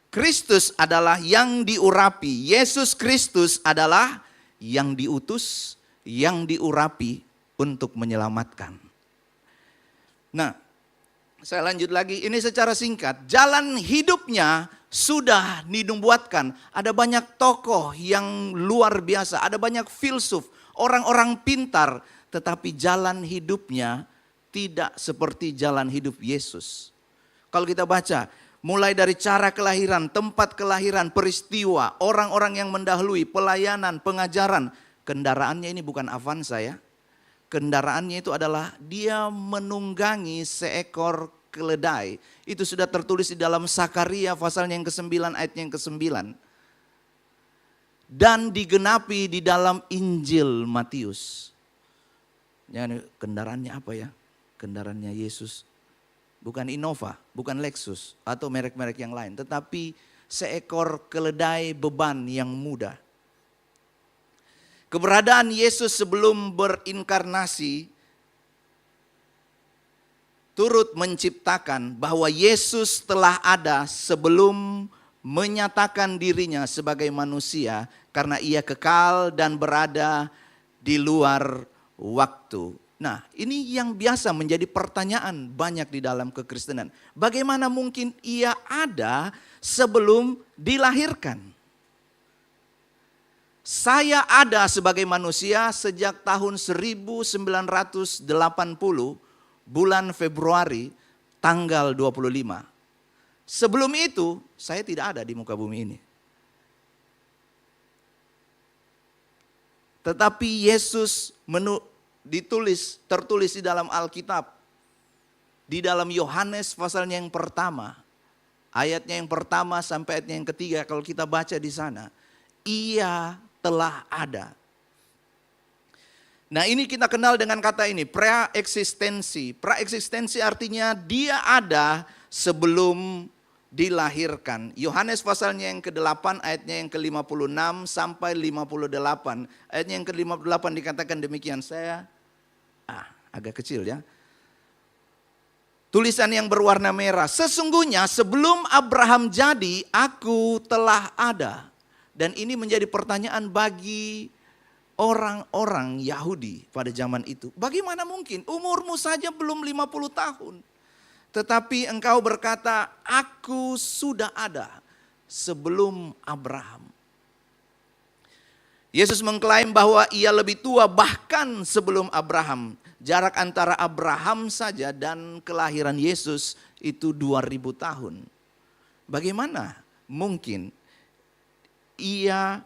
Kristus adalah yang diurapi. Yesus Kristus adalah yang diutus, yang diurapi untuk menyelamatkan. Nah, saya lanjut lagi. Ini secara singkat. Jalan hidupnya sudah dinubuatkan. Ada banyak tokoh yang luar biasa. Ada banyak filsuf, orang-orang pintar. Tetapi jalan hidupnya tidak seperti jalan hidup Yesus. Kalau kita baca, mulai dari cara kelahiran, tempat kelahiran, peristiwa, orang-orang yang mendahului, pelayanan, pengajaran. Kendaraannya ini bukan Avanza ya. Kendaraannya itu adalah dia menunggangi seekor keledai. Itu sudah tertulis di dalam Sakaria pasalnya yang ke-9 ayatnya yang ke-9. Dan digenapi di dalam Injil Matius. Yani kendaraannya apa ya? Kendaraannya Yesus. Bukan Innova, bukan Lexus atau merek-merek yang lain. Tetapi seekor keledai beban yang mudah. Keberadaan Yesus sebelum berinkarnasi turut menciptakan bahwa Yesus telah ada sebelum menyatakan dirinya sebagai manusia karena ia kekal dan berada di luar waktu. Nah, ini yang biasa menjadi pertanyaan banyak di dalam kekristenan. Bagaimana mungkin ia ada sebelum dilahirkan? Saya ada sebagai manusia sejak tahun 1980 bulan Februari tanggal 25. Sebelum itu saya tidak ada di muka bumi ini. Tetapi Yesus tertulis di dalam Alkitab. Di dalam Yohanes pasalnya yang pertama. Ayatnya yang pertama sampai ayatnya yang ketiga kalau kita baca di sana. Ia telah ada. Nah ini kita kenal dengan kata ini, praeksistensi. Praeksistensi artinya dia ada sebelum dilahirkan. Yohanes pasalnya yang ke-8 ayatnya yang ke-56 sampai 58. Ayatnya yang ke-58 dikatakan demikian. Saya agak kecil ya. Tulisan yang berwarna merah. Sesungguhnya sebelum Abraham jadi, aku telah ada. Dan ini menjadi pertanyaan bagi orang-orang Yahudi pada zaman itu. Bagaimana mungkin? Umurmu saja belum 50 tahun. Tetapi engkau berkata, aku sudah ada sebelum Abraham. Yesus mengklaim bahwa ia lebih tua bahkan sebelum Abraham. Jarak antara Abraham saja dan kelahiran Yesus itu 2000 tahun. Bagaimana mungkin ia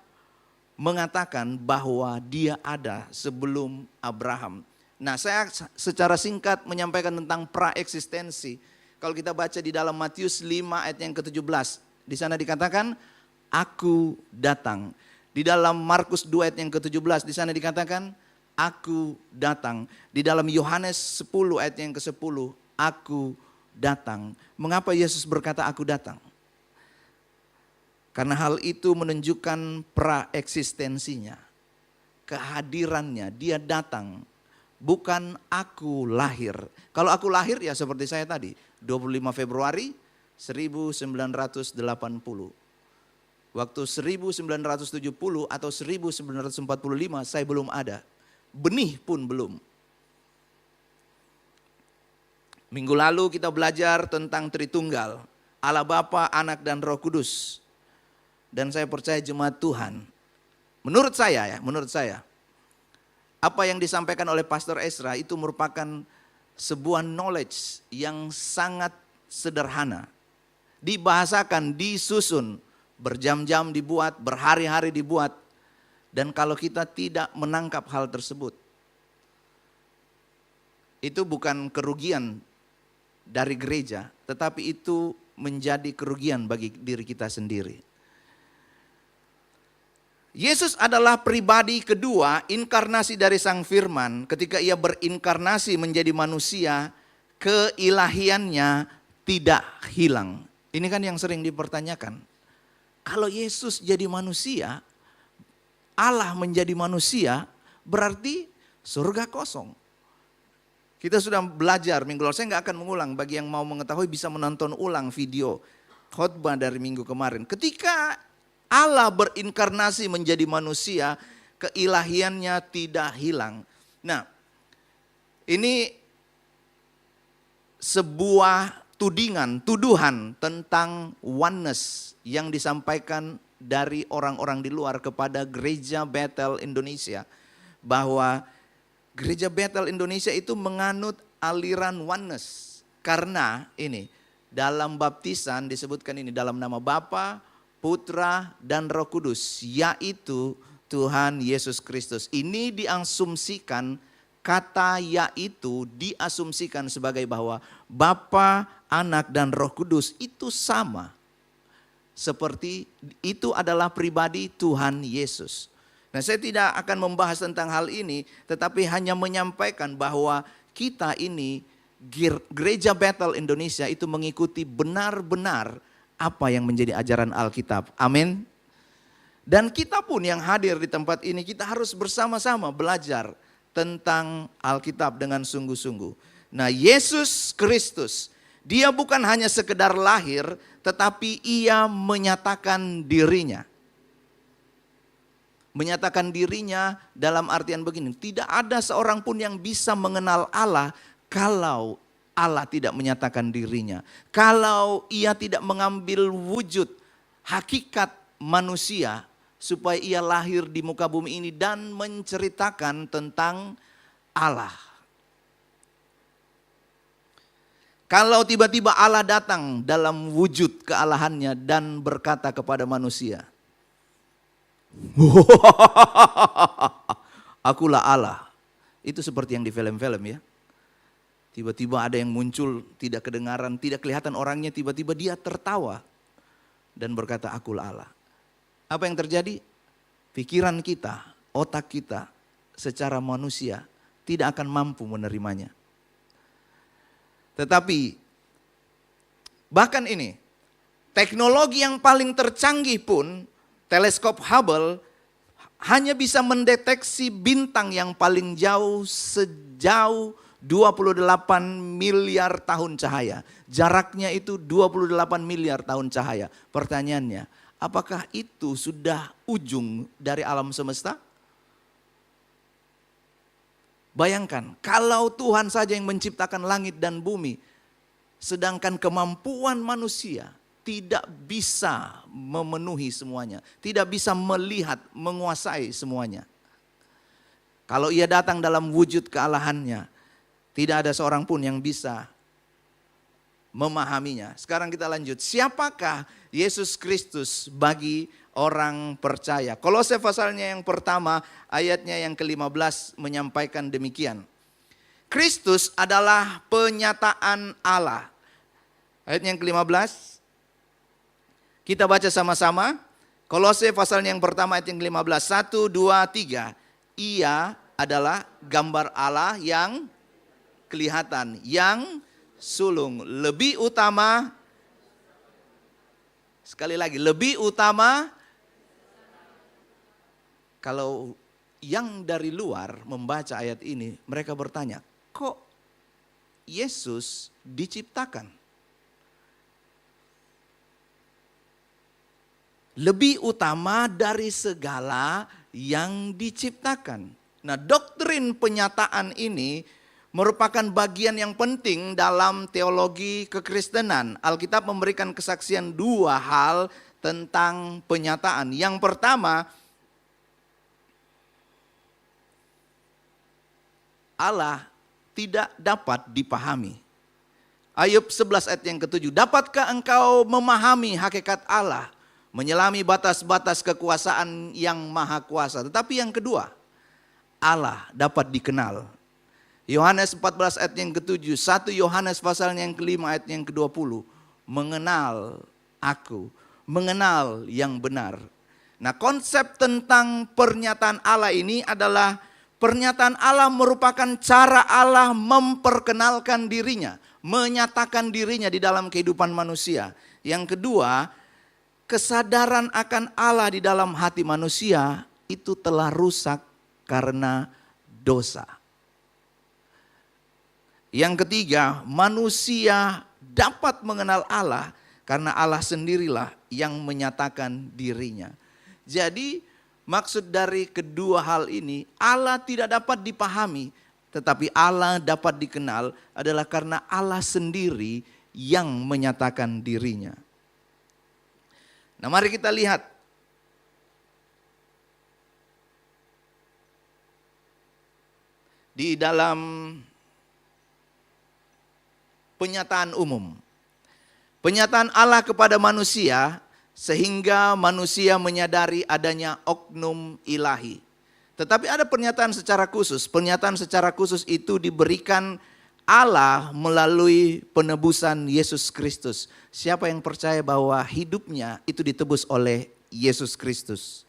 mengatakan bahwa dia ada sebelum Abraham. Nah, saya secara singkat menyampaikan tentang praeksistensi. Kalau kita baca di dalam Matius 5 ayat yang ke-17, di sana dikatakan aku datang. Di dalam Markus 2 ayat yang ke-17, di sana dikatakan aku datang. Di dalam Yohanes 10 ayat yang ke-10, aku datang. Mengapa Yesus berkata aku datang? Karena hal itu menunjukkan praeksistensinya, kehadirannya, dia datang. Bukan aku lahir. Kalau aku lahir ya seperti saya tadi, 25 Februari 1980. Waktu 1970 atau 1945 saya belum ada. Benih pun belum. Minggu lalu kita belajar tentang Tritunggal, Allah Bapa, Anak dan Roh Kudus. Dan saya percaya jemaat Tuhan, menurut saya, apa yang disampaikan oleh Pastor Ezra itu merupakan sebuah knowledge yang sangat sederhana. Dibahasakan, disusun, berjam-jam dibuat, berhari-hari dibuat. Dan kalau kita tidak menangkap hal tersebut, itu bukan kerugian dari gereja, tetapi itu menjadi kerugian bagi diri kita sendiri. Yesus adalah pribadi kedua inkarnasi dari Sang Firman. Ketika ia berinkarnasi menjadi manusia, keilahiannya tidak hilang. Ini kan yang sering dipertanyakan. Kalau Yesus jadi manusia, Allah menjadi manusia, berarti surga kosong. Kita sudah belajar minggu lalu, saya nggak akan mengulang. Bagi yang mau mengetahui bisa menonton ulang video khotbah dari minggu kemarin. Ketika Allah berinkarnasi menjadi manusia, keilahiannya tidak hilang. Nah, ini sebuah tuduhan tentang oneness yang disampaikan dari orang-orang di luar kepada Gereja Bethel Indonesia. Bahwa Gereja Bethel Indonesia itu menganut aliran oneness. Karena ini, dalam baptisan disebutkan ini dalam nama Bapa, Putra, dan Roh Kudus, yaitu Tuhan Yesus Kristus. Ini diasumsikan, kata yaitu diasumsikan sebagai bahwa Bapa, Anak, dan Roh Kudus itu sama. Seperti itu adalah pribadi Tuhan Yesus. Nah, saya tidak akan membahas tentang hal ini, tetapi hanya menyampaikan bahwa kita ini, Gereja Bethel Indonesia itu mengikuti benar-benar apa yang menjadi ajaran Alkitab. Amin. Dan kita pun yang hadir di tempat ini, kita harus bersama-sama belajar tentang Alkitab dengan sungguh-sungguh. Nah, Yesus Kristus, dia bukan hanya sekedar lahir, tetapi ia menyatakan dirinya. Menyatakan dirinya dalam artian begini, tidak ada seorang pun yang bisa mengenal Allah kalau Allah tidak menyatakan dirinya. Kalau ia tidak mengambil wujud hakikat manusia supaya ia lahir di muka bumi ini dan menceritakan tentang Allah. Kalau tiba-tiba Allah datang dalam wujud kealahannya dan berkata kepada manusia, akulah Allah. Itu seperti yang di film-film ya. Tiba-tiba ada yang muncul, tidak kedengaran, tidak kelihatan orangnya, tiba-tiba dia tertawa dan berkata akulah Allah. Apa yang terjadi? Pikiran kita, otak kita secara manusia tidak akan mampu menerimanya. Tetapi bahkan ini, teknologi yang paling tercanggih pun, teleskop Hubble hanya bisa mendeteksi bintang yang paling jauh sejauh 28 miliar tahun cahaya. Jaraknya itu 28 miliar tahun cahaya. Pertanyaannya, apakah itu sudah ujung dari alam semesta? Bayangkan, kalau Tuhan saja yang menciptakan langit dan bumi, sedangkan kemampuan manusia tidak bisa memenuhi semuanya, tidak bisa melihat, menguasai semuanya. Kalau ia datang dalam wujud kealahannya, tidak ada seorang pun yang bisa memahaminya. Sekarang kita lanjut, siapakah Yesus Kristus bagi orang percaya? Kolose pasalnya yang pertama, ayatnya yang ke-15 menyampaikan demikian. Kristus adalah penyataan Allah. Ayat yang ke-15. Kita baca sama-sama. Kolose pasalnya yang pertama ayat yang ke-15. 1, 2, 3. Ia adalah gambar Allah yang kelihatan, yang sulung, lebih utama. Sekali lagi, lebih utama. Kalau yang dari luar membaca ayat ini, mereka bertanya, kok Yesus diciptakan? Lebih utama dari segala yang diciptakan. Nah, doktrin penyataan ini merupakan bagian yang penting dalam teologi kekristenan. Alkitab memberikan kesaksian dua hal tentang penyataan. Yang pertama, Allah tidak dapat dipahami. Ayub 11 ayat yang ke-7. Dapatkah engkau memahami hakikat Allah, menyelami batas-batas kekuasaan yang maha kuasa? Tetapi yang kedua, Allah dapat dikenal. Yohanes 14 ayat yang ke-7, 1 Yohanes pasalnya yang ke-5 ayat yang ke-20. Mengenal aku, mengenal yang benar. Nah, konsep tentang pernyataan Allah ini adalah pernyataan Allah merupakan cara Allah memperkenalkan dirinya, menyatakan dirinya di dalam kehidupan manusia. Yang kedua, kesadaran akan Allah di dalam hati manusia itu telah rusak karena dosa. Yang ketiga, manusia dapat mengenal Allah karena Allah sendirilah yang menyatakan dirinya. Jadi maksud dari kedua hal ini, Allah tidak dapat dipahami, tetapi Allah dapat dikenal adalah karena Allah sendiri yang menyatakan dirinya. Nah, mari kita lihat. Di dalam penyataan umum. Penyataan Allah kepada manusia sehingga manusia menyadari adanya oknum ilahi. Tetapi ada pernyataan secara khusus. Pernyataan secara khusus itu diberikan Allah melalui penebusan Yesus Kristus. Siapa yang percaya bahwa hidupnya itu ditebus oleh Yesus Kristus?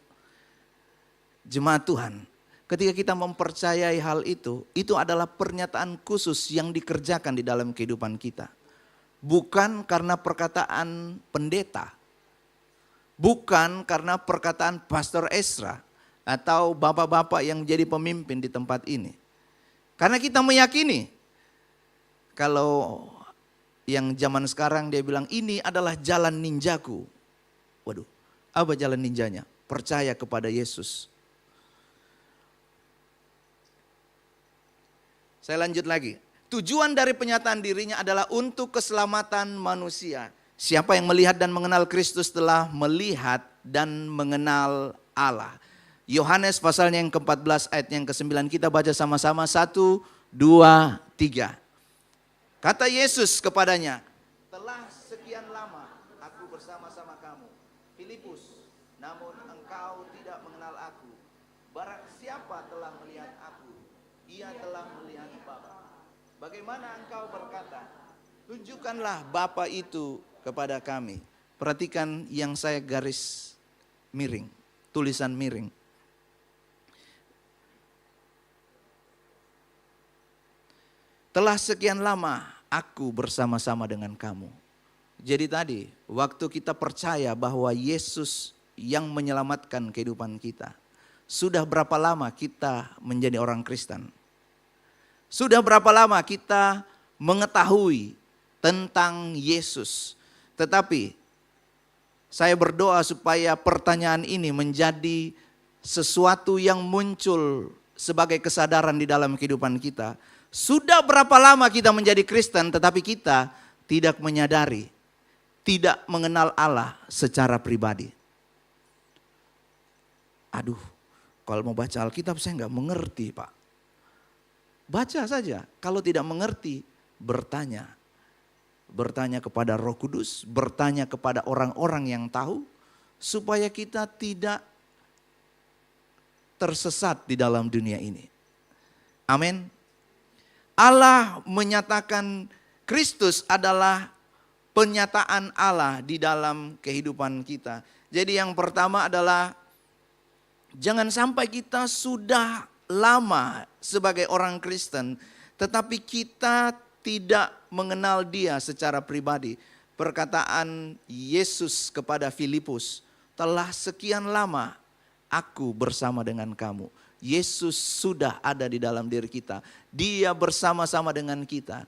Jemaat Tuhan, ketika kita mempercayai hal itu adalah pernyataan khusus yang dikerjakan di dalam kehidupan kita. Bukan karena perkataan pendeta, bukan karena perkataan Pastor Ezra atau bapak-bapak yang menjadi pemimpin di tempat ini. Karena kita meyakini, kalau yang zaman sekarang dia bilang ini adalah jalan ninjaku. Waduh, apa jalan ninjanya? Percaya kepada Yesus. Saya lanjut lagi. Tujuan dari penyataan dirinya adalah untuk keselamatan manusia. Siapa yang melihat dan mengenal Kristus telah melihat dan mengenal Allah. Yohanes pasalnya yang ke-14 ayat yang ke-9. Kita baca sama-sama 1, 2, 3. Kata Yesus kepadanya, telah sekian lama aku bersama-sama kamu, Filipus, namun engkau tidak mengenal aku. Barang siapa telah melihat aku, ia telah melihat Bapa. Bagaimana engkau berkata, tunjukkanlah Bapa itu kepada kami. Perhatikan yang saya garis miring, tulisan miring. Telah sekian lama aku bersama-sama dengan kamu. Jadi tadi, waktu kita percaya bahwa Yesus yang menyelamatkan kehidupan kita, sudah berapa lama kita menjadi orang Kristen? Sudah berapa lama kita mengetahui tentang Yesus? Tetapi saya berdoa supaya pertanyaan ini menjadi sesuatu yang muncul sebagai kesadaran di dalam kehidupan kita. Sudah berapa lama kita menjadi Kristen tetapi kita tidak menyadari, tidak mengenal Allah secara pribadi. Aduh, kalau mau baca Alkitab saya nggak mengerti, Pak. Baca saja, kalau tidak mengerti bertanya. Bertanya kepada Roh Kudus, bertanya kepada orang-orang yang tahu, supaya kita tidak tersesat di dalam dunia ini. Amin. Allah menyatakan Kristus adalah penyataan Allah di dalam kehidupan kita. Jadi yang pertama adalah jangan sampai kita sudah lama sebagai orang Kristen, tetapi kita tidak mengenal Dia secara pribadi. Perkataan Yesus kepada Filipus, telah sekian lama aku bersama dengan kamu. Yesus sudah ada di dalam diri kita. Dia bersama-sama dengan kita.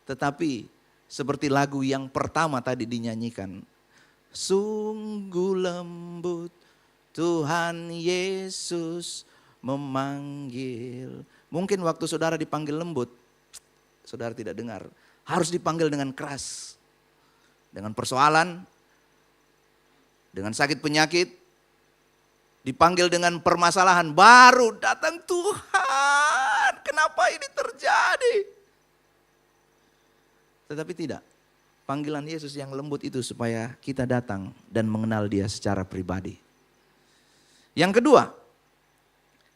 Tetapi seperti lagu yang pertama tadi dinyanyikan. Sungguh lembut Tuhan Yesus memanggil. Mungkin waktu saudara dipanggil lembut, saudara tidak dengar. Harus dipanggil dengan keras. Dengan persoalan, dengan sakit penyakit, dipanggil dengan permasalahan, baru datang Tuhan. Kenapa ini terjadi? Tetapi tidak. Panggilan Yesus yang lembut itu supaya kita datang dan mengenal Dia secara pribadi. Yang kedua,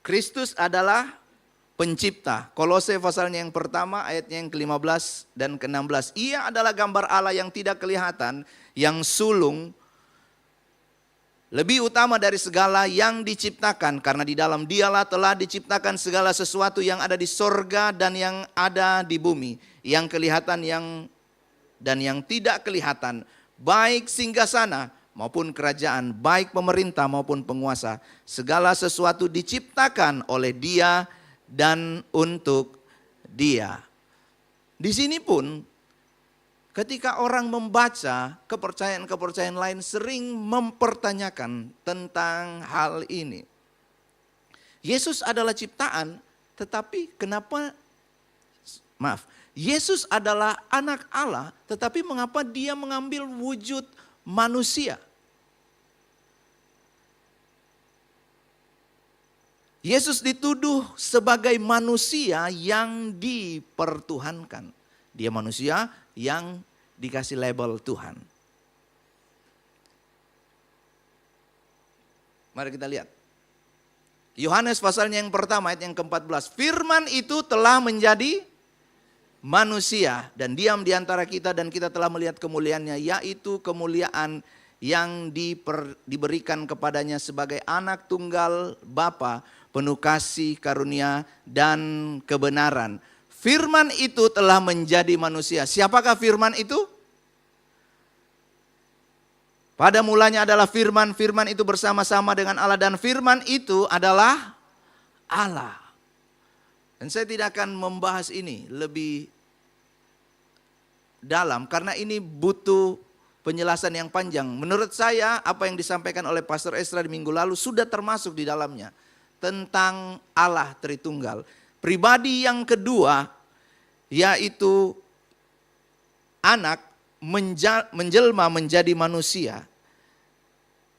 Kristus adalah pencipta. Kolose pasalnya yang pertama ayatnya yang ke-15 dan ke-16. Ia adalah gambar Allah yang tidak kelihatan, yang sulung, lebih utama dari segala yang diciptakan. Karena di dalam Dialah telah diciptakan segala sesuatu yang ada di sorga dan yang ada di bumi. Yang kelihatan dan yang tidak kelihatan. Baik singgasana maupun kerajaan, baik pemerintah maupun penguasa. Segala sesuatu diciptakan oleh Dia dan untuk Dia. Di sini pun ketika orang membaca kepercayaan-kepercayaan lain sering mempertanyakan tentang hal ini. Yesus adalah ciptaan, tetapi Yesus adalah anak Allah, tetapi mengapa dia mengambil wujud manusia? Yesus dituduh sebagai manusia yang dipertuhankan. Dia manusia yang dikasih label Tuhan. Mari kita lihat. Yohanes pasalnya yang pertama ayat yang ke-14. Firman itu telah menjadi manusia dan diam di antara kita dan kita telah melihat kemuliaannya, yaitu kemuliaan yang diberikan kepadanya sebagai anak tunggal Bapa, penuh kasih, karunia, dan kebenaran. Firman itu telah menjadi manusia. Siapakah firman itu? Pada mulanya adalah firman, firman itu bersama-sama dengan Allah dan firman itu adalah Allah. Dan saya tidak akan membahas ini lebih dalam karena ini butuh penjelasan yang panjang. Menurut saya apa yang disampaikan oleh Pastor Esra di minggu lalu sudah termasuk di dalamnya. Tentang Allah Tritunggal. Pribadi yang kedua yaitu anak menjelma menjadi manusia.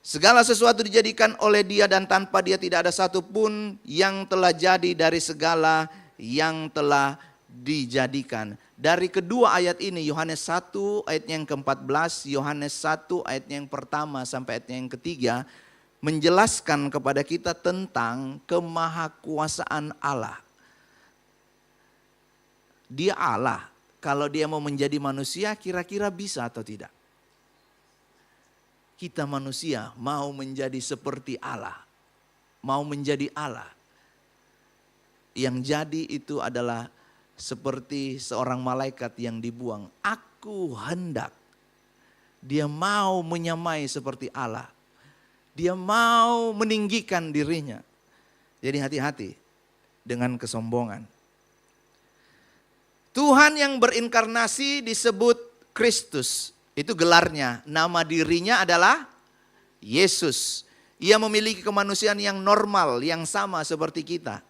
Segala sesuatu dijadikan oleh dia dan tanpa dia tidak ada satupun yang telah jadi dari segala yang telah dijadikan. Dari kedua ayat ini Yohanes 1 ayat yang ke-14, Yohanes 1 ayat yang pertama sampai ayat yang ketiga menjelaskan kepada kita tentang kemahakuasaan Allah. Dia Allah, kalau dia mau menjadi manusia kira-kira bisa atau tidak? Kita manusia mau menjadi seperti Allah, mau menjadi Allah. Yang jadi itu adalah seperti seorang malaikat yang dibuang. Aku hendak. Dia mau menyamai seperti Allah. Dia mau meninggikan dirinya. Jadi hati-hati dengan kesombongan. Tuhan yang berinkarnasi disebut Kristus. Itu gelarnya. Nama dirinya adalah Yesus. Ia memiliki kemanusiaan yang normal, yang sama seperti kita.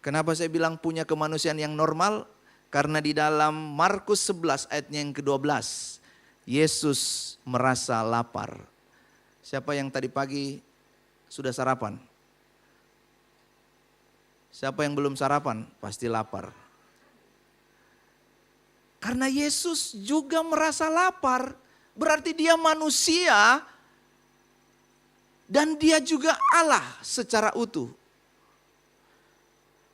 Kenapa saya bilang punya kemanusiaan yang normal? Karena di dalam Markus 11 ayatnya yang ke-12. Yesus merasa lapar. Siapa yang tadi pagi sudah sarapan? Siapa yang belum sarapan? Pasti lapar. Karena Yesus juga merasa lapar. Berarti dia manusia dan dia juga Allah secara utuh.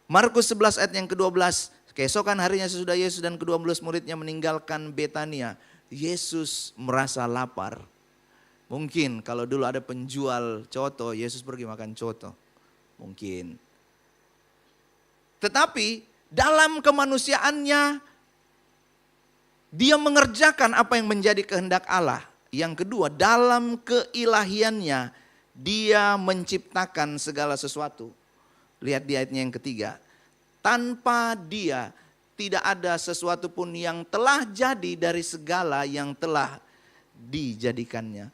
Markus 11 ayat yang ke-12. Keesokan harinya sesudah Yesus dan ke-12 muridnya meninggalkan Betania. Yesus merasa lapar. Mungkin kalau dulu ada penjual coto, Yesus pergi makan coto. Mungkin. Tetapi dalam kemanusiaannya, dia mengerjakan apa yang menjadi kehendak Allah. Yang kedua, dalam keilahiannya, dia menciptakan segala sesuatu. Lihat di ayatnya yang ketiga. Tanpa dia, tidak ada sesuatu pun yang telah jadi dari segala yang telah dijadikannya.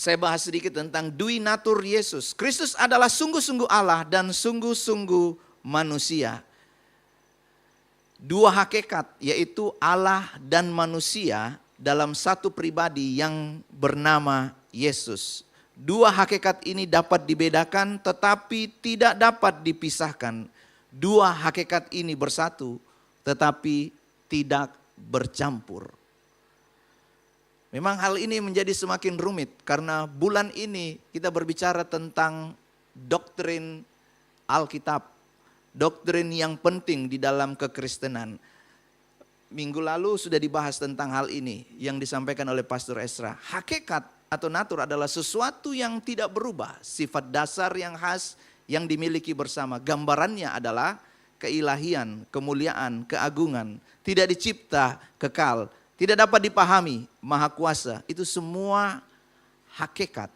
Saya bahas sedikit tentang dui natur Yesus. Kristus adalah sungguh-sungguh Allah dan sungguh-sungguh manusia. Dua hakikat yaitu Allah dan manusia dalam satu pribadi yang bernama Yesus. Dua hakikat ini dapat dibedakan tetapi tidak dapat dipisahkan. Dua hakikat ini bersatu tetapi tidak bercampur. Memang hal ini menjadi semakin rumit karena bulan ini kita berbicara tentang doktrin Alkitab. Doktrin yang penting di dalam kekristenan. Minggu lalu sudah dibahas tentang hal ini yang disampaikan oleh Pastor Esra. Hakikat atau natur adalah sesuatu yang tidak berubah. Sifat dasar yang khas yang dimiliki bersama. Gambarannya adalah keilahian, kemuliaan, keagungan. Tidak dicipta, kekal. Tidak dapat dipahami, maha kuasa. Itu semua hakikat.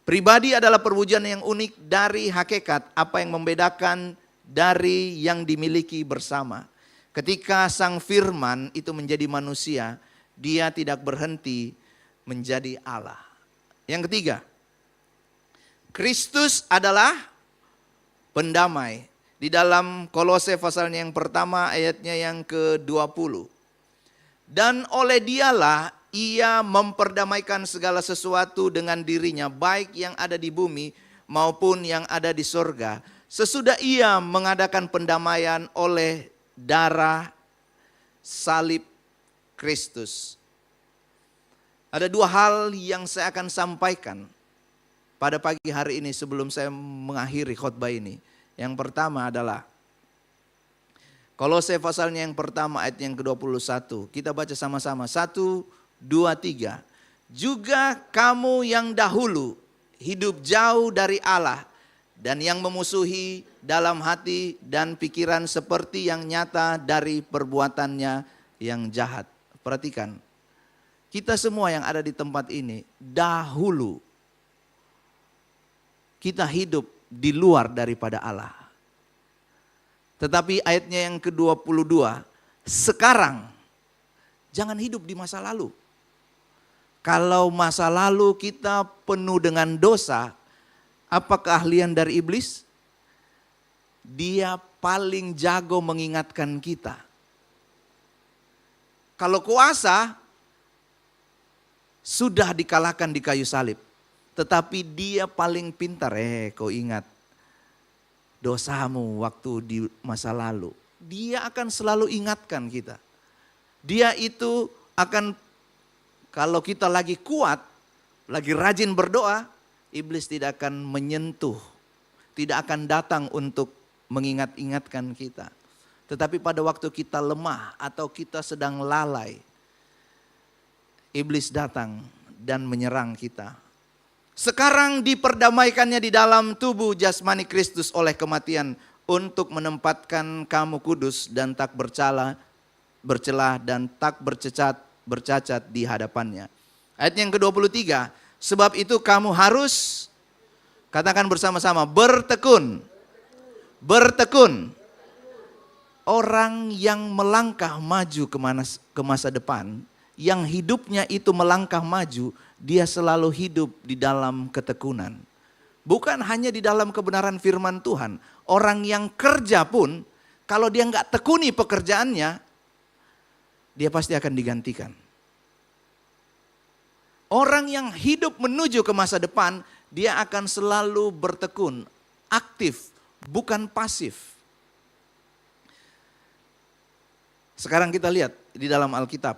Pribadi adalah perwujudan yang unik dari hakikat. Apa yang membedakan dari yang dimiliki bersama. Ketika Sang Firman itu menjadi manusia, dia tidak berhenti menjadi Allah. Yang ketiga, Kristus adalah pendamai. Di dalam Kolose pasalnya yang pertama ayatnya yang ke-20. Dan oleh dialah ia memperdamaikan segala sesuatu dengan dirinya, baik yang ada di bumi maupun yang ada di sorga. Sesudah ia mengadakan pendamaian oleh darah salib Kristus. Ada dua hal yang saya akan sampaikan pada pagi hari ini sebelum saya mengakhiri khotbah ini. Yang pertama adalah Kolose pasalnya yang pertama ayat yang ke-21. Kita baca sama-sama. 1, 2, 3. Juga kamu yang dahulu hidup jauh dari Allah dan yang memusuhi dalam hati dan pikiran seperti yang nyata dari perbuatannya yang jahat. Perhatikan, kita semua yang ada di tempat ini dahulu kita hidup di luar daripada Allah. Tetapi ayatnya yang ke-22, sekarang jangan hidup di masa lalu. Kalau masa lalu kita penuh dengan dosa, apa keahlian dari iblis? Dia paling jago mengingatkan kita. Kalau kuasa sudah dikalahkan di kayu salib. Tetapi dia paling pintar, kau ingat dosamu waktu di masa lalu. Dia akan selalu ingatkan kita. Dia itu akan, kalau kita lagi kuat, lagi rajin berdoa, iblis tidak akan menyentuh, tidak akan datang untuk mengingat-ingatkan kita. Tetapi pada waktu kita lemah atau kita sedang lalai, iblis datang dan menyerang kita. Sekarang diperdamaikannya di dalam tubuh jasmani Kristus oleh kematian untuk menempatkan kamu kudus dan tak bercelah dan tak bercacat di hadapannya. Ayat yang ke-23, sebab itu kamu harus, katakan bersama-sama, bertekun. Bertekun. Orang yang melangkah maju ke masa depan, yang hidupnya itu melangkah maju, dia selalu hidup di dalam ketekunan. Bukan hanya di dalam kebenaran firman Tuhan. Orang yang kerja pun, kalau dia nggak tekuni pekerjaannya, dia pasti akan digantikan. Orang yang hidup menuju ke masa depan, dia akan selalu bertekun, aktif, bukan pasif. Sekarang kita lihat di dalam Alkitab.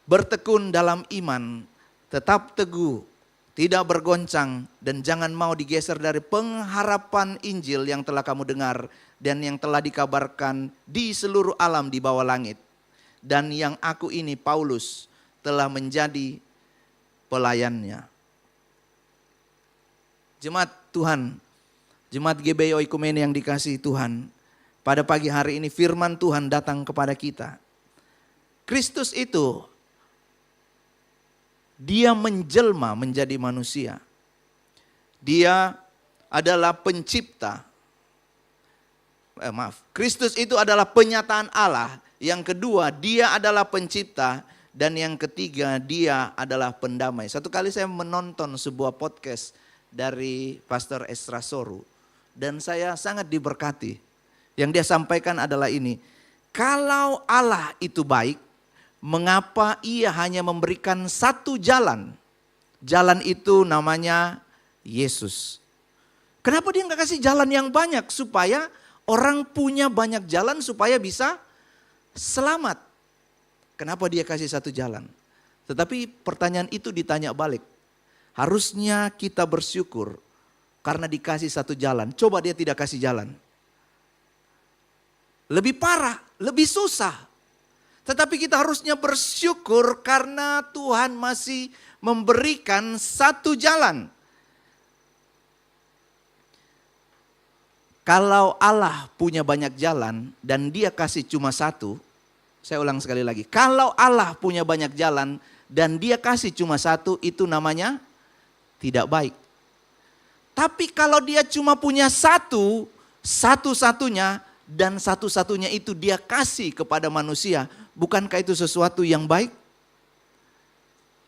Bertekun dalam iman, tetap teguh, tidak bergoncang, dan jangan mau digeser dari pengharapan Injil yang telah kamu dengar dan yang telah dikabarkan di seluruh alam di bawah langit. Dan yang aku ini, Paulus, telah menjadi pelayannya. Jemaat Tuhan, jemaat GBI Oikumene yang dikasihi Tuhan, pada pagi hari ini firman Tuhan datang kepada kita. Kristus itu, dia menjelma menjadi manusia. Dia adalah pencipta. Kristus itu adalah penyataan Allah. Yang kedua, dia adalah pencipta. Dan yang ketiga, dia adalah pendamai. Satu kali saya menonton sebuah podcast dari Pastor Esra Soru. Dan saya sangat diberkati. Yang dia sampaikan adalah ini. Kalau Allah itu baik, mengapa ia hanya memberikan satu jalan? Jalan itu namanya Yesus. Kenapa dia nggak kasih jalan yang banyak? Supaya orang punya banyak jalan supaya bisa selamat. Kenapa dia kasih satu jalan? Tetapi pertanyaan itu ditanya balik. Harusnya kita bersyukur karena dikasih satu jalan. Coba dia tidak kasih jalan. Lebih parah, lebih susah. Tetapi kita harusnya bersyukur karena Tuhan masih memberikan satu jalan. Kalau Allah punya banyak jalan dan dia kasih cuma satu, saya ulang sekali lagi. Kalau Allah punya banyak jalan dan dia kasih cuma satu, itu namanya tidak baik. Tapi kalau dia cuma punya satu, satu-satunya dan satu-satunya itu dia kasih kepada manusia. Bukankah itu sesuatu yang baik?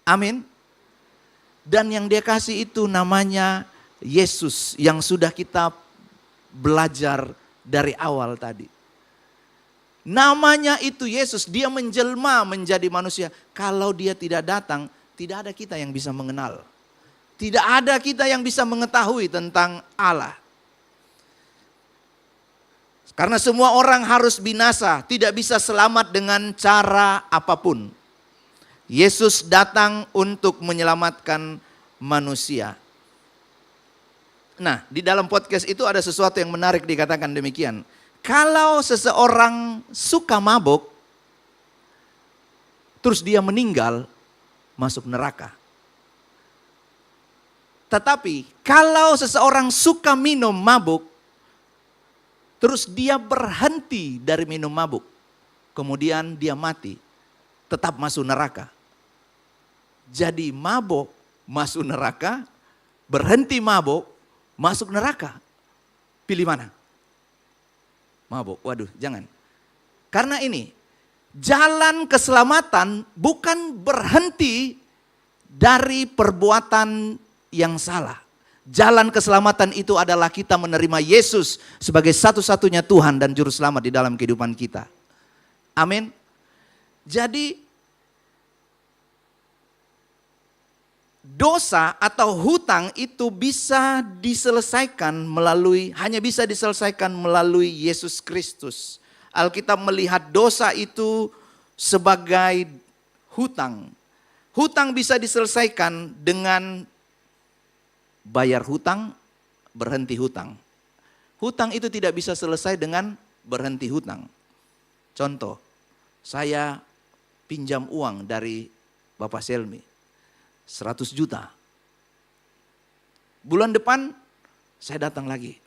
Amin. Dan yang dia kasih itu namanya Yesus yang sudah kita belajar dari awal tadi. Namanya itu Yesus, dia menjelma menjadi manusia. Kalau dia tidak datang, tidak ada kita yang bisa mengenal. Tidak ada kita yang bisa mengetahui tentang Allah. Karena semua orang harus binasa, tidak bisa selamat dengan cara apapun. Yesus datang untuk menyelamatkan manusia. Nah, di dalam podcast itu ada sesuatu yang menarik dikatakan demikian. Kalau seseorang suka mabuk, terus dia meninggal, masuk neraka. Tetapi kalau seseorang suka minum mabuk, terus dia berhenti dari minum mabuk, kemudian dia mati, tetap masuk neraka. Jadi mabuk masuk neraka, berhenti mabuk masuk neraka. Pilih mana? Mabuk, waduh jangan. Karena ini, jalan keselamatan bukan berhenti dari perbuatan yang salah. Jalan keselamatan itu adalah kita menerima Yesus sebagai satu-satunya Tuhan dan Juru Selamat di dalam kehidupan kita. Amin. Jadi, dosa atau hutang itu hanya bisa diselesaikan melalui Yesus Kristus. Alkitab melihat dosa itu sebagai hutang. Hutang bisa diselesaikan dengan bayar hutang, berhenti hutang. Hutang itu tidak bisa selesai dengan berhenti hutang. Contoh, saya pinjam uang dari Bapak Selmi. 100 juta. Bulan depan saya datang lagi.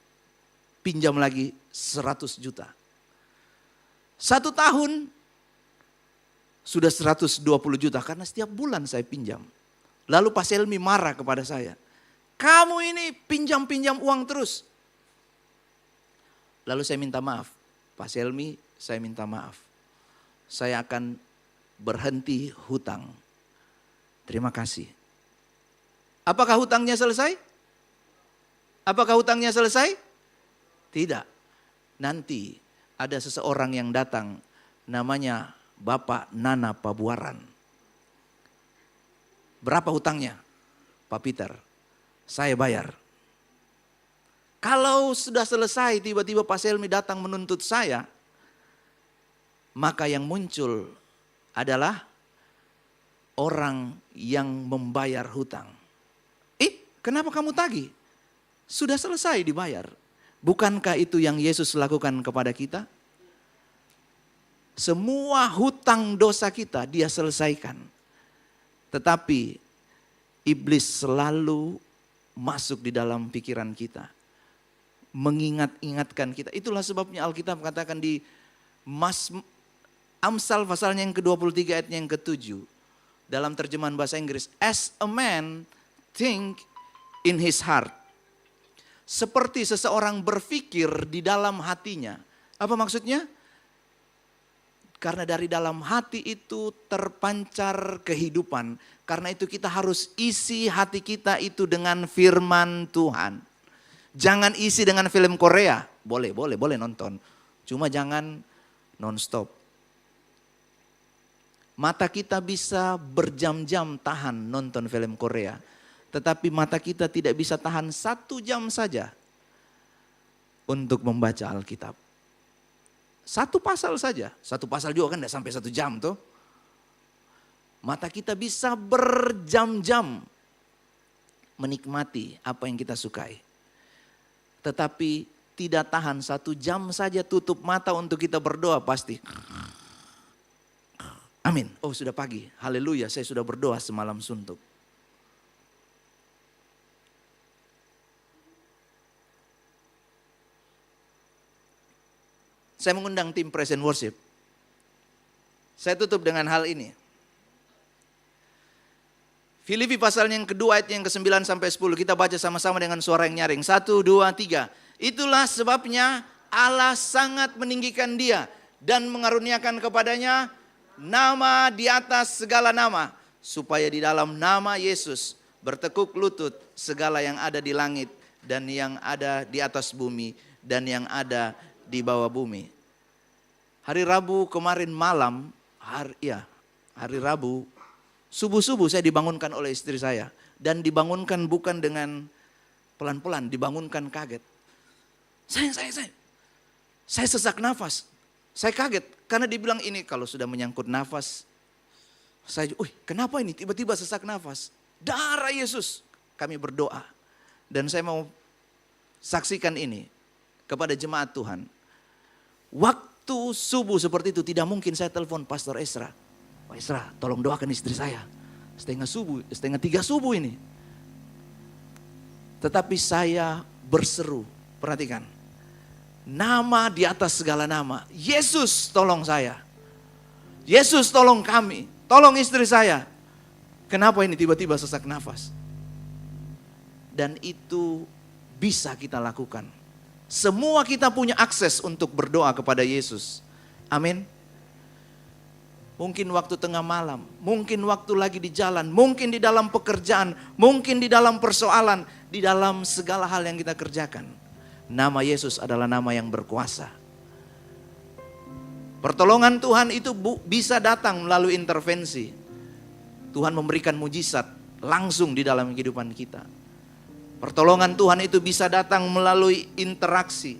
Pinjam lagi 100 juta. 1 tahun sudah 120 juta karena setiap bulan saya pinjam. Lalu Pak Selmi marah kepada saya. Kamu ini pinjam-pinjam uang terus. Lalu saya minta maaf. Pak Selmi, saya minta maaf. Saya akan berhenti hutang. Terima kasih. Apakah hutangnya selesai? Apakah hutangnya selesai? Tidak. Nanti ada seseorang yang datang namanya Bapak Nana Pabuaran. Berapa hutangnya? Pak Peter, saya bayar. Kalau sudah selesai tiba-tiba Pak Selmi datang menuntut saya, maka yang muncul adalah orang yang membayar hutang. Kenapa kamu tagih? Sudah selesai dibayar. Bukankah itu yang Yesus lakukan kepada kita? Semua hutang dosa kita dia selesaikan. Tetapi iblis selalu masuk di dalam pikiran kita. Mengingat-ingatkan kita. Itulah sebabnya Alkitab katakan di Amsal pasalnya yang ke-23 ayatnya yang ke-7. Dalam terjemahan bahasa Inggris. As a man think in his heart. Seperti seseorang berpikir di dalam hatinya. Apa maksudnya? Karena dari dalam hati itu terpancar kehidupan. Karena itu kita harus isi hati kita itu dengan firman Tuhan. Jangan isi dengan film Korea. Boleh nonton. Cuma jangan non-stop. Mata kita bisa berjam-jam tahan nonton film Korea. Tetapi mata kita tidak bisa tahan 1 jam saja untuk membaca Alkitab. 1 pasal saja. 1 pasal juga kan tidak sampai 1 jam tuh. Mata kita bisa berjam-jam menikmati apa yang kita sukai. Tetapi tidak tahan 1 jam saja tutup mata untuk kita berdoa pasti. Amin. Oh sudah pagi. Haleluya, saya sudah berdoa semalam suntuk. Saya mengundang tim Praise and Worship. Saya tutup dengan hal ini. Filipi pasal yang kedua ayat yang ke-9 sampai 10. Kita baca sama-sama dengan suara yang nyaring. 1, 2, 3. Itulah sebabnya Allah sangat meninggikan dia dan mengaruniakan kepadanya nama di atas segala nama, supaya di dalam nama Yesus bertekuk lutut segala yang ada di langit dan yang ada di atas bumi dan yang ada di bawah bumi. Hari Rabu kemarin malam, hari Rabu subuh-subuh saya dibangunkan oleh istri saya, dan dibangunkan bukan dengan pelan-pelan, dibangunkan kaget. Saya sesak nafas. Saya kaget karena dibilang ini kalau sudah menyangkut nafas. Saya, kenapa ini tiba-tiba sesak nafas? Darah Yesus. Kami berdoa. Dan saya mau saksikan ini kepada jemaat Tuhan. Waktu subuh seperti itu tidak mungkin saya telepon Pastor Esra. Pak Esra, tolong doakan istri saya. Setengah 3 subuh ini. Tetapi saya berseru, perhatikan. Nama di atas segala nama. Yesus tolong saya. Yesus tolong kami. Tolong istri saya. Kenapa ini tiba-tiba sesak nafas? Dan itu bisa kita lakukan. Semua kita punya akses untuk berdoa kepada Yesus. Amin. Mungkin waktu tengah malam, mungkin waktu lagi di jalan, mungkin di dalam pekerjaan, mungkin di dalam persoalan, di dalam segala hal yang kita kerjakan. Nama Yesus adalah nama yang berkuasa. Pertolongan Tuhan itu bisa datang melalui intervensi. Tuhan memberikan mujizat langsung di dalam kehidupan kita. Pertolongan Tuhan itu bisa datang melalui interaksi.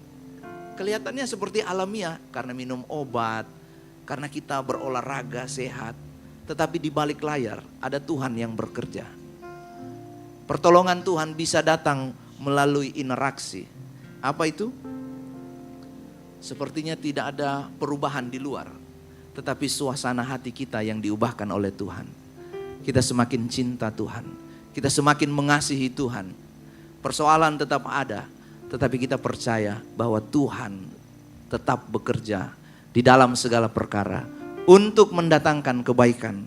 Kelihatannya seperti alamiah karena minum obat, karena kita berolahraga sehat. Tetapi di balik layar ada Tuhan yang bekerja. Pertolongan Tuhan bisa datang melalui interaksi. Apa itu? Sepertinya tidak ada perubahan di luar, tetapi suasana hati kita yang diubahkan oleh Tuhan. Kita semakin cinta Tuhan, kita semakin mengasihi Tuhan. Persoalan tetap ada, tetapi kita percaya bahwa Tuhan tetap bekerja di dalam segala perkara untuk mendatangkan kebaikan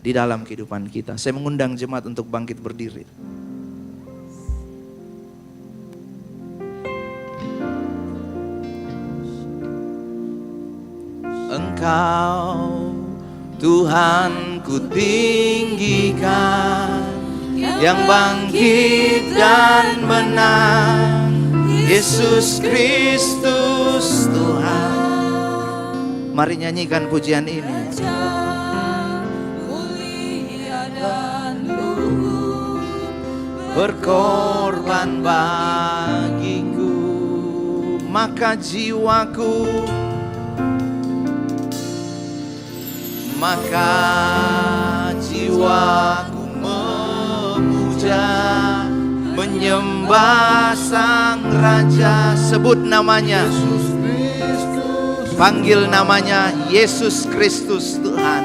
di dalam kehidupan kita. Saya mengundang jemaat untuk bangkit berdiri. Engkau Tuhan ku tinggikan, yang bangkit dan menang, Yesus Kristus Tuhan. Mari nyanyikan pujian ini. Mulia dan luhur, Berkorban bagiku, maka jiwaku memuja, menyembah Sang Raja. Sebut namanya, panggil namanya Yesus Kristus Tuhan.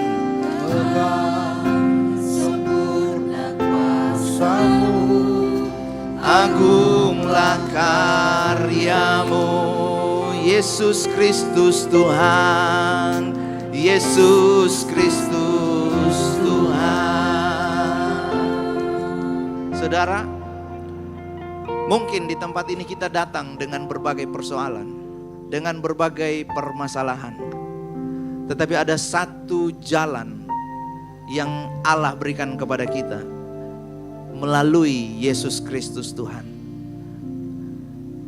Sempurna kuasa-Mu, Agunglah karyamu, Yesus Kristus Tuhan. Yesus Kristus Tuhan. Saudara, mungkin di tempat ini kita datang dengan berbagai persoalan, dengan berbagai permasalahan. Tetapi ada satu jalan yang Allah berikan kepada kita melalui Yesus Kristus Tuhan.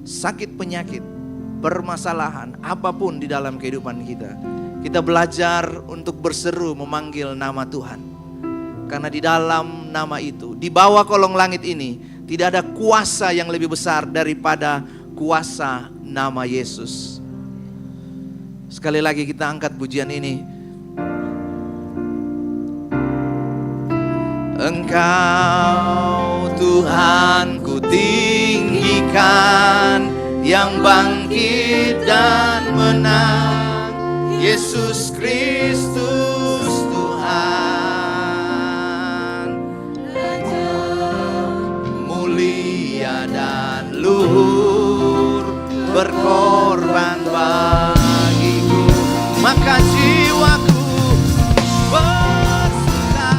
Sakit penyakit, permasalahan, apapun di dalam kehidupan kita, kita belajar untuk berseru memanggil nama Tuhan. Karena di dalam nama itu, di bawah kolong langit ini, tidak ada kuasa yang lebih besar daripada kuasa nama Yesus. Sekali lagi kita angkat pujian ini. Engkau Tuhan ku tinggikan, yang bangkit dan menang, Yesus Kristus Tuhan. Mulia dan luhur, berkorban bagiku, maka jiwaku bersuka.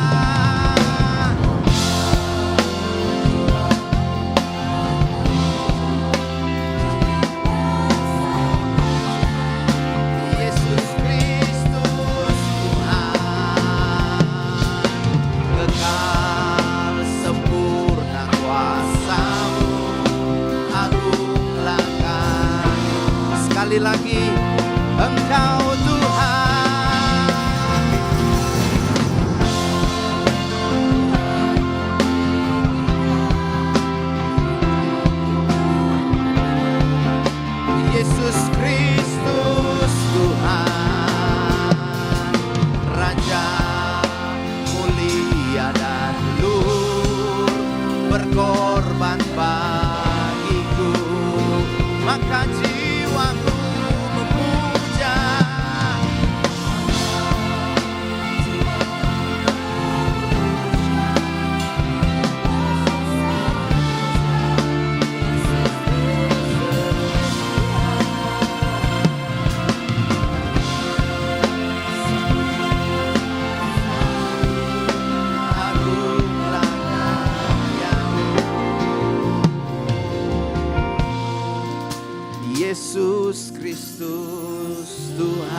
Kristus Tuhan.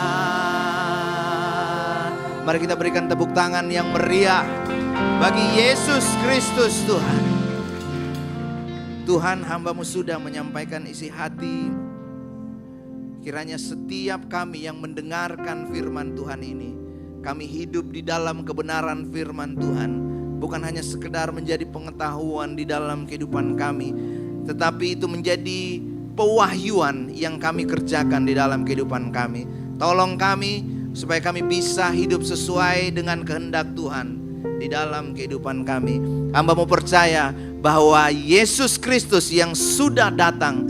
Mari kita berikan tepuk tangan yang meriah bagi Yesus Kristus Tuhan. Tuhan, hamba-Mu sudah menyampaikan isi hati. Kiranya setiap kami yang mendengarkan firman Tuhan ini, kami hidup di dalam kebenaran firman Tuhan. Bukan hanya sekedar menjadi pengetahuan di dalam kehidupan kami, tetapi itu menjadi pewahyuan yang kami kerjakan di dalam kehidupan kami. Tolong kami supaya kami bisa hidup sesuai dengan kehendak Tuhan di dalam kehidupan kami. Hamba-Mu percaya bahwa Yesus Kristus yang sudah datang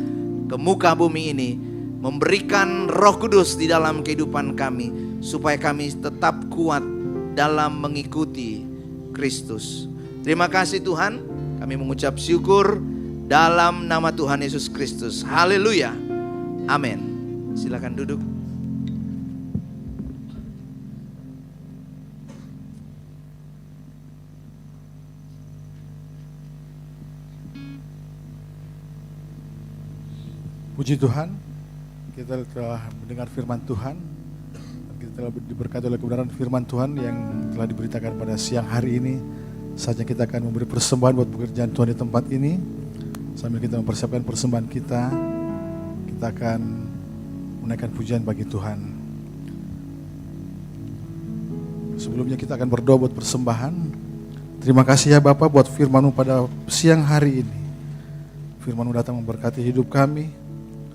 ke muka bumi ini memberikan Roh Kudus di dalam kehidupan kami supaya kami tetap kuat dalam mengikuti Kristus. Terima kasih Tuhan, kami mengucap syukur dalam nama Tuhan Yesus Kristus. Haleluya. Amin. Silakan duduk. Puji Tuhan, kita telah mendengar firman Tuhan. Kita telah diberkati oleh kebenaran firman Tuhan yang telah diberitakan pada siang hari ini. Saatnya kita akan memberi persembahan buat pekerjaan Tuhan di tempat ini. Sambil kita mempersiapkan persembahan kita akan menaikkan pujian bagi Tuhan. Sebelumnya kita akan berdoa buat persembahan. Terima kasih ya Bapa buat firman-Mu pada siang hari ini. Firman-Mu datang memberkati hidup kami,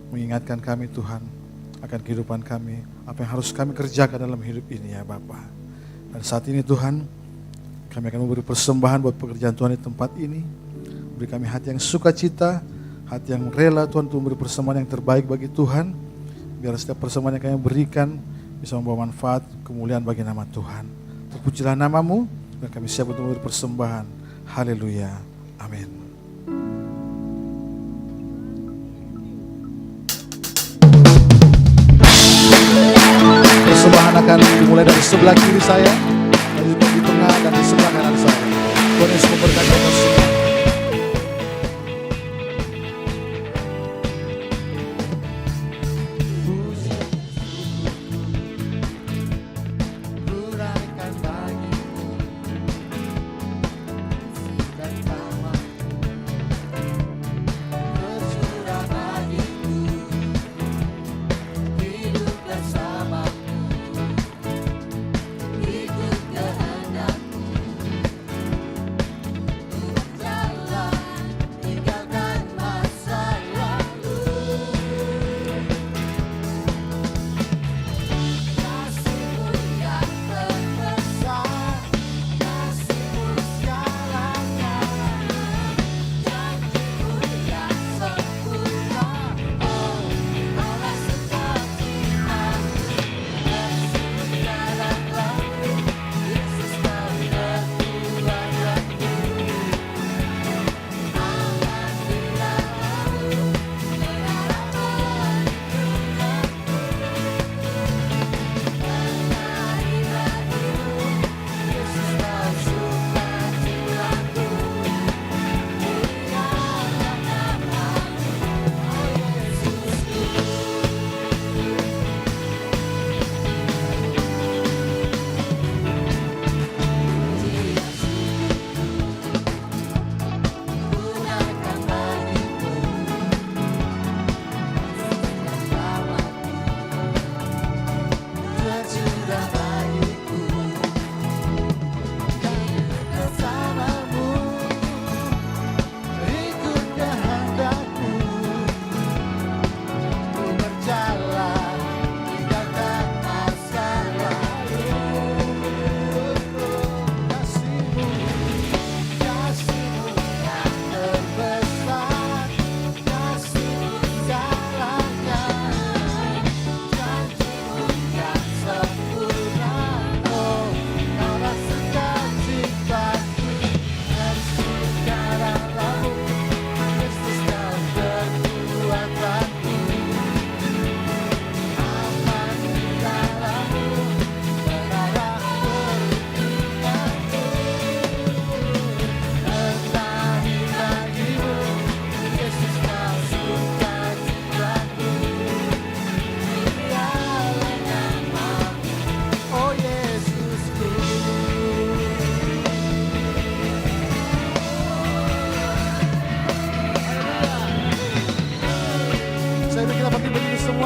mengingatkan kami Tuhan akan kehidupan kami, apa yang harus kami kerjakan dalam hidup ini ya Bapa. Dan saat ini Tuhan, kami akan memberi persembahan buat pekerjaan Tuhan di tempat ini. Beri kami hati yang sukacita, hati yang rela Tuhan untuk memberi persembahan yang terbaik bagi Tuhan. Biar setiap persembahan yang kami berikan bisa membawa manfaat, kemuliaan bagi nama Tuhan. Terpujilah nama-Mu dan kami siap untuk memberi persembahan. Haleluya. Amin. Persembahan akan dimulai dari sebelah kiri saya, di tengah dan di sebelah kanan saya. Tuhan Yesus memberkati kita semua.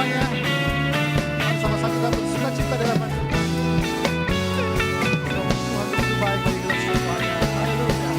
semuanya. Mari sama-sama kita bersuka cita dalam hati. Tuhan begitu baik bagi kita semuanya. Haleluya.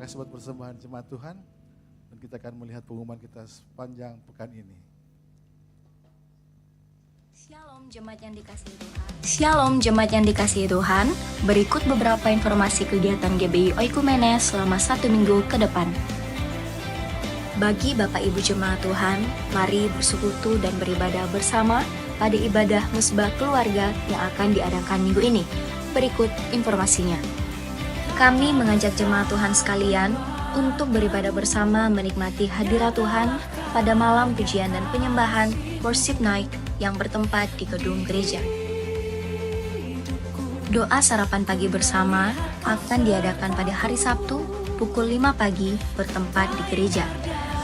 Buat persembahan jemaat Tuhan, dan kita akan melihat pengumuman kita sepanjang pekan ini. Shalom jemaat yang dikasihi Tuhan. Shalom jemaat yang dikasihi Tuhan. Berikut beberapa informasi kegiatan GBI Oikumene selama 1 minggu ke depan. Bagi Bapak Ibu jemaat Tuhan, mari bersekutu dan beribadah bersama pada ibadah musbah keluarga yang akan diadakan minggu ini. Berikut informasinya. Kami mengajak jemaat Tuhan sekalian untuk beribadah bersama menikmati hadirat Tuhan pada malam pujian dan penyembahan Worship Night yang bertempat di gedung gereja. Doa sarapan pagi bersama akan diadakan pada hari Sabtu pukul 5 pagi bertempat di gereja.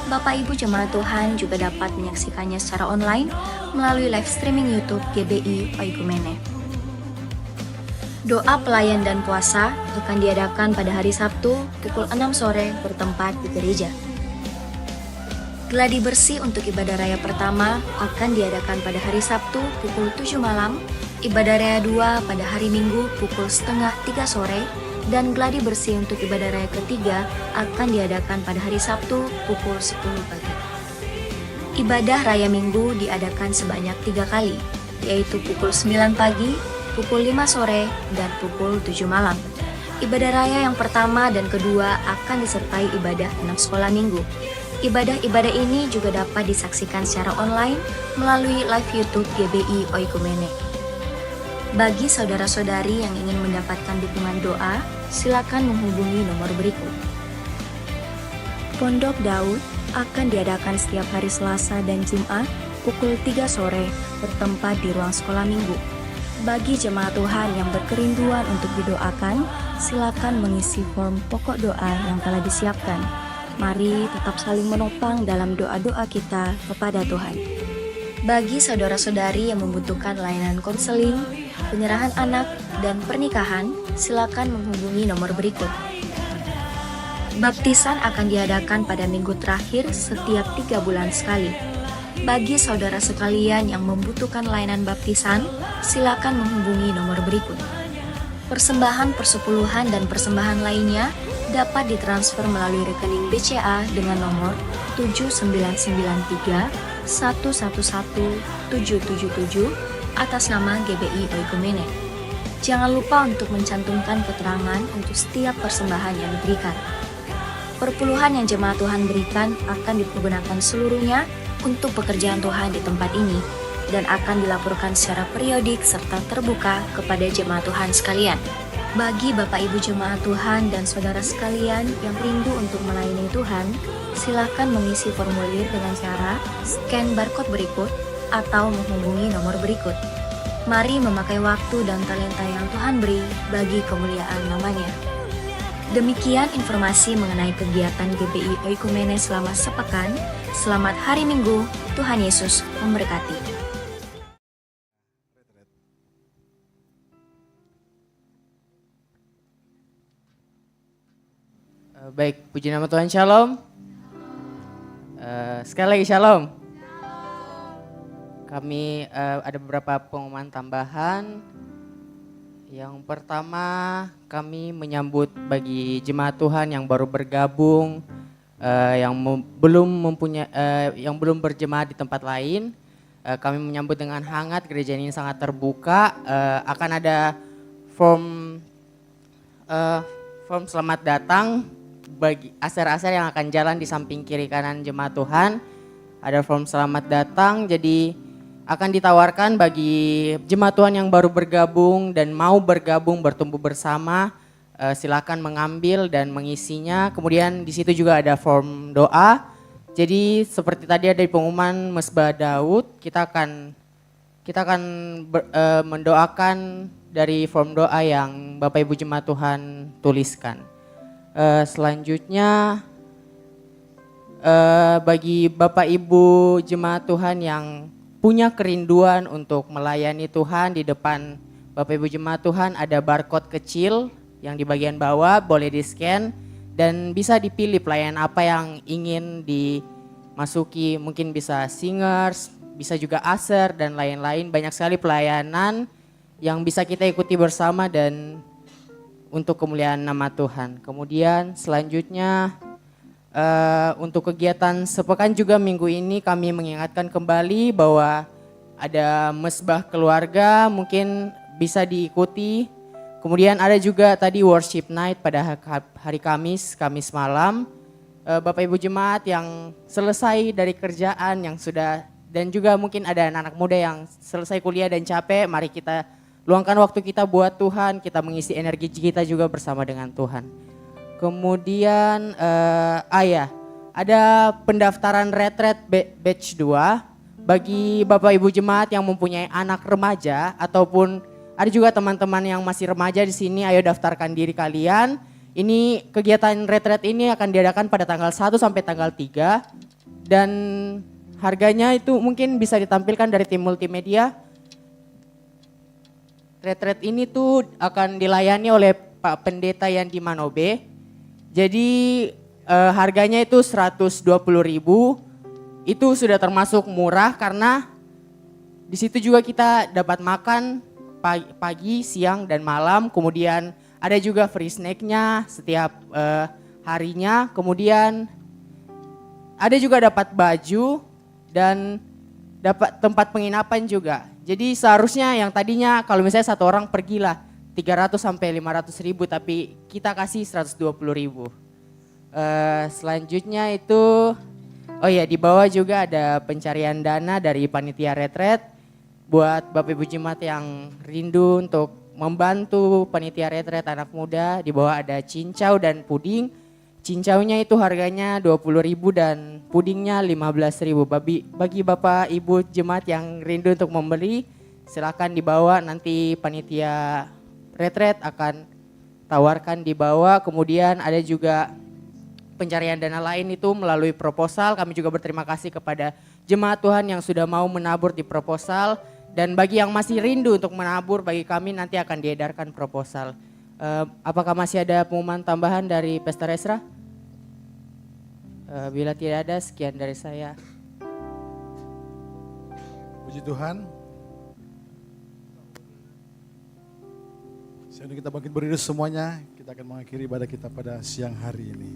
Bapak Ibu jemaat Tuhan juga dapat menyaksikannya secara online melalui live streaming YouTube GBI Oikumene. Doa pelayan dan puasa akan diadakan pada hari Sabtu pukul 6 sore bertempat di gereja. Gladi bersih untuk ibadah raya pertama akan diadakan pada hari Sabtu pukul 7 malam, ibadah raya 2 pada hari Minggu pukul setengah 3 sore, dan gladi bersih untuk ibadah raya ketiga akan diadakan pada hari Sabtu pukul 10 pagi. Ibadah raya Minggu diadakan sebanyak 3 kali, yaitu pukul 9 pagi, pukul 5 sore, dan pukul 7 malam. Ibadah raya yang pertama dan kedua akan disertai ibadah 6 sekolah minggu. Ibadah-ibadah ini juga dapat disaksikan secara online melalui live YouTube GBI Oikumene. Bagi saudara-saudari yang ingin mendapatkan dukungan doa, silakan menghubungi nomor berikut. Pondok Daud akan diadakan setiap hari Selasa dan Jumat pukul 3 sore bertempat di ruang sekolah minggu. Bagi jemaat Tuhan yang berkerinduan untuk didoakan, silakan mengisi form pokok doa yang telah disiapkan. Mari tetap saling menopang dalam doa-doa kita kepada Tuhan. Bagi saudara-saudari yang membutuhkan layanan konseling, penyerahan anak, dan pernikahan, silakan menghubungi nomor berikut. Baptisan akan diadakan pada minggu terakhir setiap 3 bulan sekali. Bagi saudara sekalian yang membutuhkan layanan baptisan, silakan menghubungi nomor berikut. Persembahan persepuluhan dan persembahan lainnya dapat ditransfer melalui rekening BCA dengan nomor 7993 111 777 atas nama GBI Oikumene. Jangan lupa untuk mencantumkan keterangan untuk setiap persembahan yang diberikan. Perpuluhan yang jemaat Tuhan berikan akan dipergunakan seluruhnya untuk pekerjaan Tuhan di tempat ini dan akan dilaporkan secara periodik serta terbuka kepada jemaat Tuhan sekalian. Bagi Bapak Ibu jemaat Tuhan dan saudara sekalian yang rindu untuk melayani Tuhan, silakan mengisi formulir dengan cara scan barcode berikut atau menghubungi nomor berikut. Mari memakai waktu dan talenta yang Tuhan beri bagi kemuliaan namanya. Demikian informasi mengenai kegiatan GBI Oikumene selama sepekan. Selamat hari Minggu, Tuhan Yesus memberkati. Baik, puji nama Tuhan, shalom. Sekali lagi shalom. Kami ada beberapa pengumuman tambahan. Yang pertama, kami menyambut bagi jemaat Tuhan yang baru bergabung, yang belum berjemaat di tempat lain. Kami menyambut dengan hangat, gereja ini sangat terbuka. Akan ada form selamat datang bagi aser-aser yang akan jalan di samping kiri kanan jemaat Tuhan. Ada form selamat datang, jadi akan ditawarkan bagi jemaat Tuhan yang baru bergabung dan mau bergabung bertumbuh bersama. Silakan mengambil dan mengisinya. Kemudian di situ juga ada form doa. Jadi seperti tadi ada di pengumuman Mesbah Daud, kita akan mendoakan dari form doa yang Bapak Ibu jemaat Tuhan tuliskan. Selanjutnya bagi Bapak Ibu jemaat Tuhan yang punya kerinduan untuk melayani Tuhan, di depan Bapak Ibu jemaat Tuhan ada barcode kecil yang di bagian bawah, boleh di-scan dan bisa dipilih pelayanan apa yang ingin dimasuki. Mungkin bisa singers, bisa juga aser dan lain-lain. Banyak sekali pelayanan yang bisa kita ikuti bersama dan untuk kemuliaan nama Tuhan. Kemudian selanjutnya untuk kegiatan sepekan juga minggu ini kami mengingatkan kembali bahwa ada mesbah keluarga mungkin bisa diikuti. Kemudian ada juga tadi worship night pada hari Kamis malam. Bapak Ibu jemaat yang selesai dari kerjaan yang sudah, dan juga mungkin ada anak-anak muda yang selesai kuliah dan capek, mari kita luangkan waktu kita buat Tuhan, kita mengisi energi kita juga bersama dengan Tuhan. Kemudian ada pendaftaran retret batch 2 bagi Bapak Ibu jemaat yang mempunyai anak remaja ataupun ada juga teman-teman yang masih remaja di sini, ayo daftarkan diri kalian. Ini kegiatan retret ini akan diadakan pada tanggal 1 sampai tanggal 3 dan harganya itu mungkin bisa ditampilkan dari tim multimedia. Retret ini tuh akan dilayani oleh Pak Pendeta Yandi Manobe. Jadi harganya itu 120.000. Itu sudah termasuk murah karena di situ juga kita dapat makan pagi, siang dan malam. Kemudian ada juga free snack-nya setiap harinya. Kemudian ada juga dapat baju dan dapat tempat penginapan juga. Jadi seharusnya yang tadinya kalau misalnya satu orang pergilah 300 sampai 500 ribu, tapi kita kasih 120 ribu. Selanjutnya itu, di bawah juga ada pencarian dana dari panitia retret buat Bapak Ibu jemaat yang rindu untuk membantu panitia retret anak muda. Di bawah ada cincau dan puding. Cincaunya itu harganya 20.000 dan pudingnya 15.000. Bagi Bapak Ibu jemaat yang rindu untuk membeli, silakan dibawa, nanti panitia retret akan tawarkan di bawah. Kemudian ada juga pencarian dana lain itu melalui proposal. Kami juga berterima kasih kepada jemaat Tuhan yang sudah mau menabur di proposal. Dan bagi yang masih rindu untuk menabur, bagi kami nanti akan diedarkan proposal. Apakah masih ada pengumuman tambahan dari Pastor Esra? Bila tidak ada, sekian dari saya. Puji Tuhan. Sebelum kita bangkit berdiri semuanya, kita akan mengakhiri ibadah kita pada siang hari ini.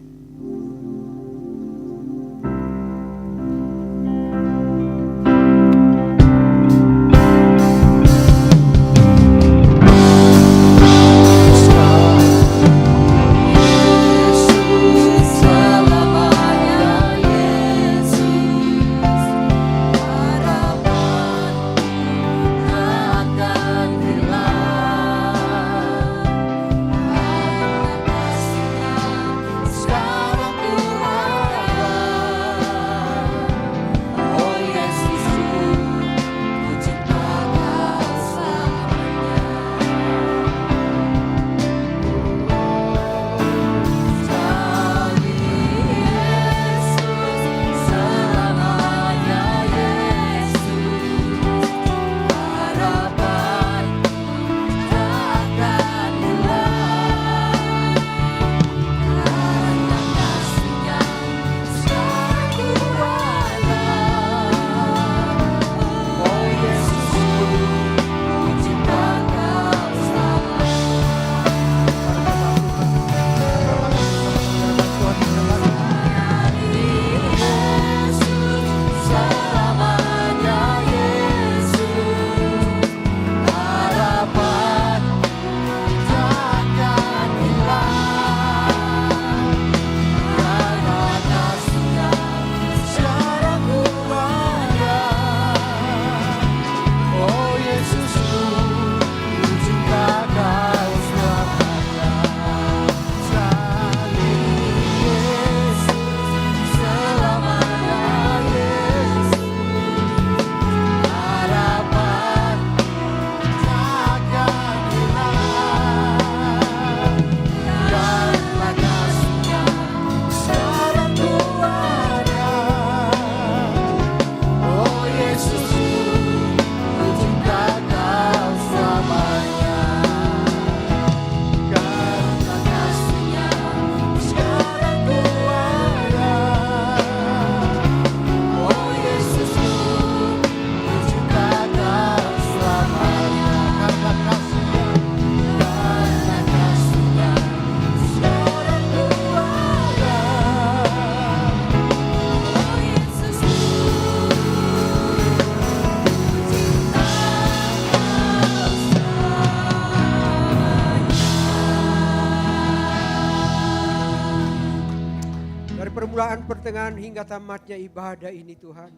Sky permulaan, pertengahan hingga tamatnya ibadah ini Tuhan.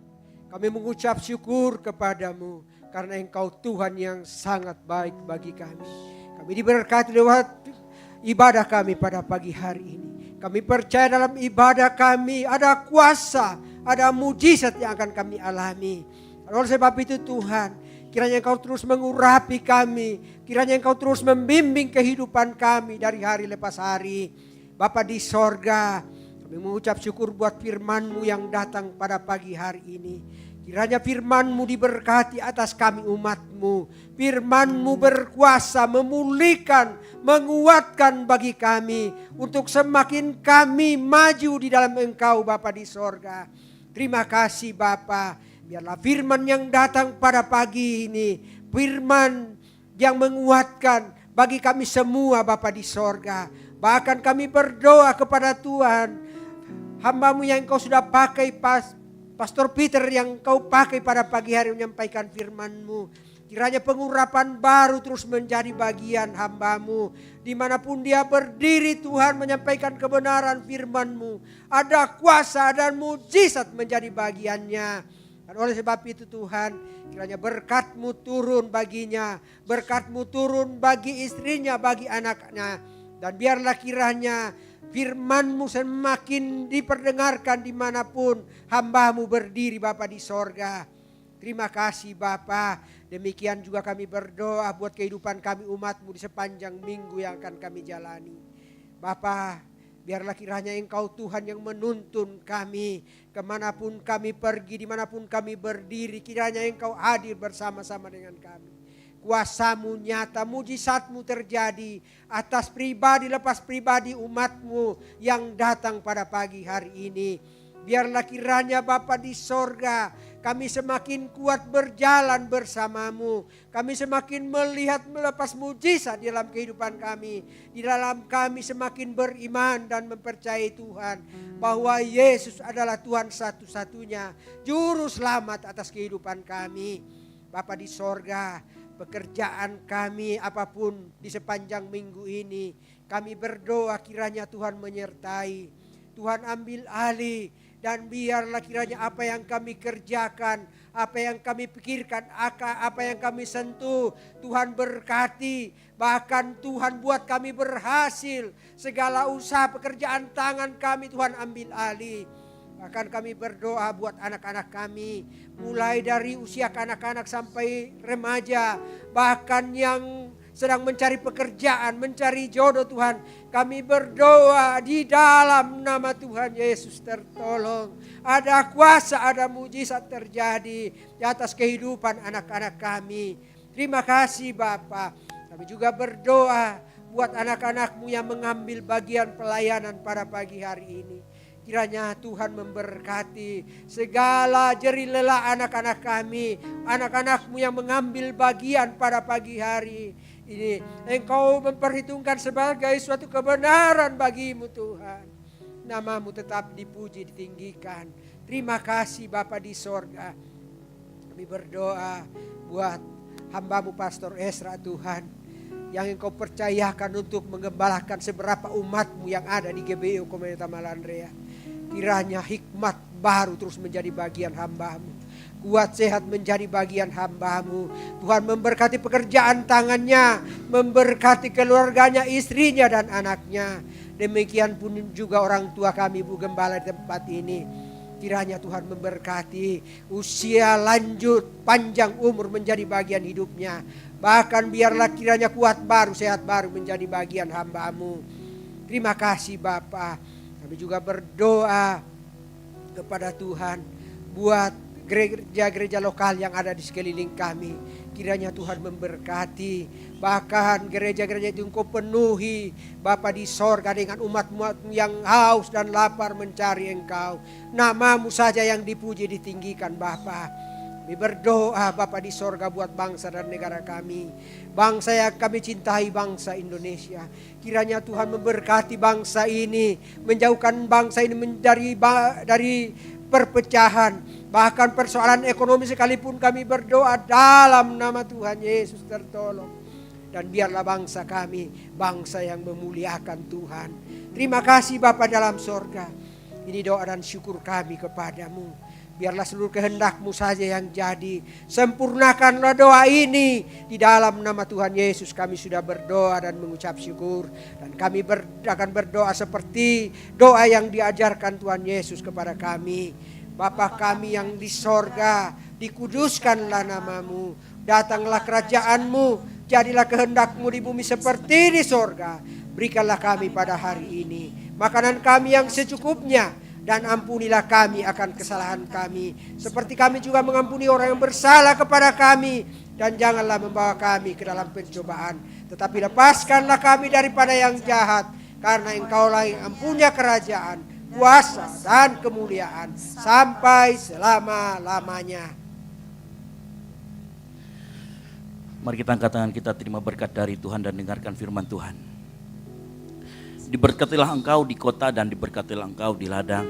Kami mengucap syukur kepadamu karena Engkau Tuhan yang sangat baik bagi kami. Kami diberkati lewat ibadah kami pada pagi hari ini. Kami percaya dalam ibadah kami ada kuasa, ada mujizat yang akan kami alami. Oleh sebab itu Tuhan, kiranya Engkau terus mengurapi kami, kiranya Engkau terus membimbing kehidupan kami dari hari lepas hari. Bapa di sorga, kami mengucap syukur buat firman-Mu yang datang pada pagi hari ini. Kiranya firman-Mu diberkati atas kami umat-Mu. Firman-Mu berkuasa memulihkan, menguatkan bagi kami. Untuk semakin kami maju di dalam Engkau Bapa di sorga. Terima kasih Bapa. Biarlah firman yang datang pada pagi ini. Firman yang menguatkan bagi kami semua Bapa di sorga. Bahkan kami berdoa kepada Tuhan. Hamba-Mu yang Engkau sudah pakai Pastor Peter yang Kau pakai pada pagi hari menyampaikan firman-Mu. Kiranya pengurapan baru terus menjadi bagian hamba-Mu. Dimanapun dia berdiri Tuhan menyampaikan kebenaran firman-Mu. Ada kuasa dan mujizat menjadi bagiannya. Dan oleh sebab itu Tuhan, kiranya berkat-Mu turun baginya. Berkat-Mu turun bagi istrinya, bagi anaknya. Dan biarlah kiranya firman-Mu semakin diperdengarkan dimanapun hamba-Mu berdiri Bapa di sorga. Terima kasih Bapa. Demikian juga kami berdoa buat kehidupan kami umat-Mu di sepanjang minggu yang akan kami jalani. Bapa, biarlah kiranya Engkau Tuhan yang menuntun kami. Kemanapun kami pergi, dimanapun kami berdiri, kiranya Engkau hadir bersama-sama dengan kami. Kuasa-Mu nyata, mujizat-Mu terjadi atas pribadi lepas pribadi umat-Mu yang datang pada pagi hari ini. Biarlah kiranya Bapa di sorga, kami semakin kuat berjalan bersama-Mu. Kami semakin melihat melepas mujizat di dalam kehidupan kami. Di dalam kami semakin beriman dan mempercayai Tuhan. Bahwa Yesus adalah Tuhan satu-satunya. Juru selamat atas kehidupan kami. Bapa di sorga, pekerjaan kami apapun di sepanjang minggu ini, kami berdoa kiranya Tuhan menyertai. Tuhan ambil alih dan biarlah kiranya apa yang kami kerjakan, apa yang kami pikirkan, apa yang kami sentuh, Tuhan berkati. Bahkan Tuhan buat kami berhasil. Segala usaha pekerjaan tangan kami Tuhan ambil alih. Bahkan kami berdoa buat anak-anak kami. Mulai dari usia kanak-kanak sampai remaja. Bahkan yang sedang mencari pekerjaan, mencari jodoh Tuhan. Kami berdoa di dalam nama Tuhan Yesus tertolong. Ada kuasa, ada mujizat terjadi di atas kehidupan anak-anak kami. Terima kasih Bapa. Kami juga berdoa buat anak-anak-Mu yang mengambil bagian pelayanan pada pagi hari ini. Kiranya Tuhan memberkati segala jerih lelah anak-anak kami. Anak-anak-Mu yang mengambil bagian pada pagi hari ini. Engkau memperhitungkan sebagai suatu kebenaran bagi-Mu Tuhan. Nama-Mu tetap dipuji, ditinggikan. Terima kasih Bapa di sorga. Kami berdoa buat hamba-Mu Pastor Ezra Tuhan. Yang Engkau percayakan untuk menggembalakan seberapa umat-Mu yang ada di GBI Komunitas Malandrea. Kiranya hikmat baru terus menjadi bagian hamba-Mu. Kuat sehat menjadi bagian hamba-Mu. Tuhan memberkati pekerjaan tangannya. Memberkati keluarganya, istrinya dan anaknya. Demikian pun juga orang tua kami Bu Gembala di tempat ini. Kiranya Tuhan memberkati usia lanjut, panjang umur menjadi bagian hidupnya. Bahkan biarlah kiranya kuat baru, sehat baru menjadi bagian hamba-Mu. Terima kasih Bapa. Kami juga berdoa kepada Tuhan buat gereja-gereja lokal yang ada di sekeliling kami. Kiranya Tuhan memberkati. Bahkan gereja-gereja itu Engkau penuhi Bapa di sorga dengan umat-umat yang haus dan lapar mencari Engkau. Nama-Mu saja yang dipuji ditinggikan Bapa. Kami berdoa Bapa di sorga buat bangsa dan negara kami. Bangsa yang kami cintai, bangsa Indonesia. Kiranya Tuhan memberkati bangsa ini. Menjauhkan bangsa ini dari perpecahan. Bahkan persoalan ekonomi sekalipun kami berdoa dalam nama Tuhan Yesus tertolong. Dan biarlah bangsa kami, bangsa yang memuliakan Tuhan. Terima kasih Bapa dalam sorga. Ini doa dan syukur kami kepadamu. Biarlah seluruh kehendak-Mu saja yang jadi. Sempurnakanlah doa ini. Di dalam nama Tuhan Yesus kami sudah berdoa dan mengucap syukur. Dan kami akan berdoa seperti doa yang diajarkan Tuhan Yesus kepada kami. Bapa kami yang di sorga, dikuduskanlah nama-Mu. Datanglah kerajaan-Mu. Jadilah kehendak-Mu di bumi seperti di sorga. Berikanlah kami pada hari ini makanan kami yang secukupnya. Dan ampunilah kami akan kesalahan kami. Seperti kami juga mengampuni orang yang bersalah kepada kami. Dan janganlah membawa kami ke dalam pencobaan. Tetapi lepaskanlah kami daripada yang jahat. Karena Engkaulah yang punya kerajaan, kuasa dan kemuliaan. Sampai selama-lamanya. Mari kita angkat tangan kita, terima berkat dari Tuhan dan dengarkan firman Tuhan. Diberkatilah engkau di kota dan diberkatilah engkau di ladang.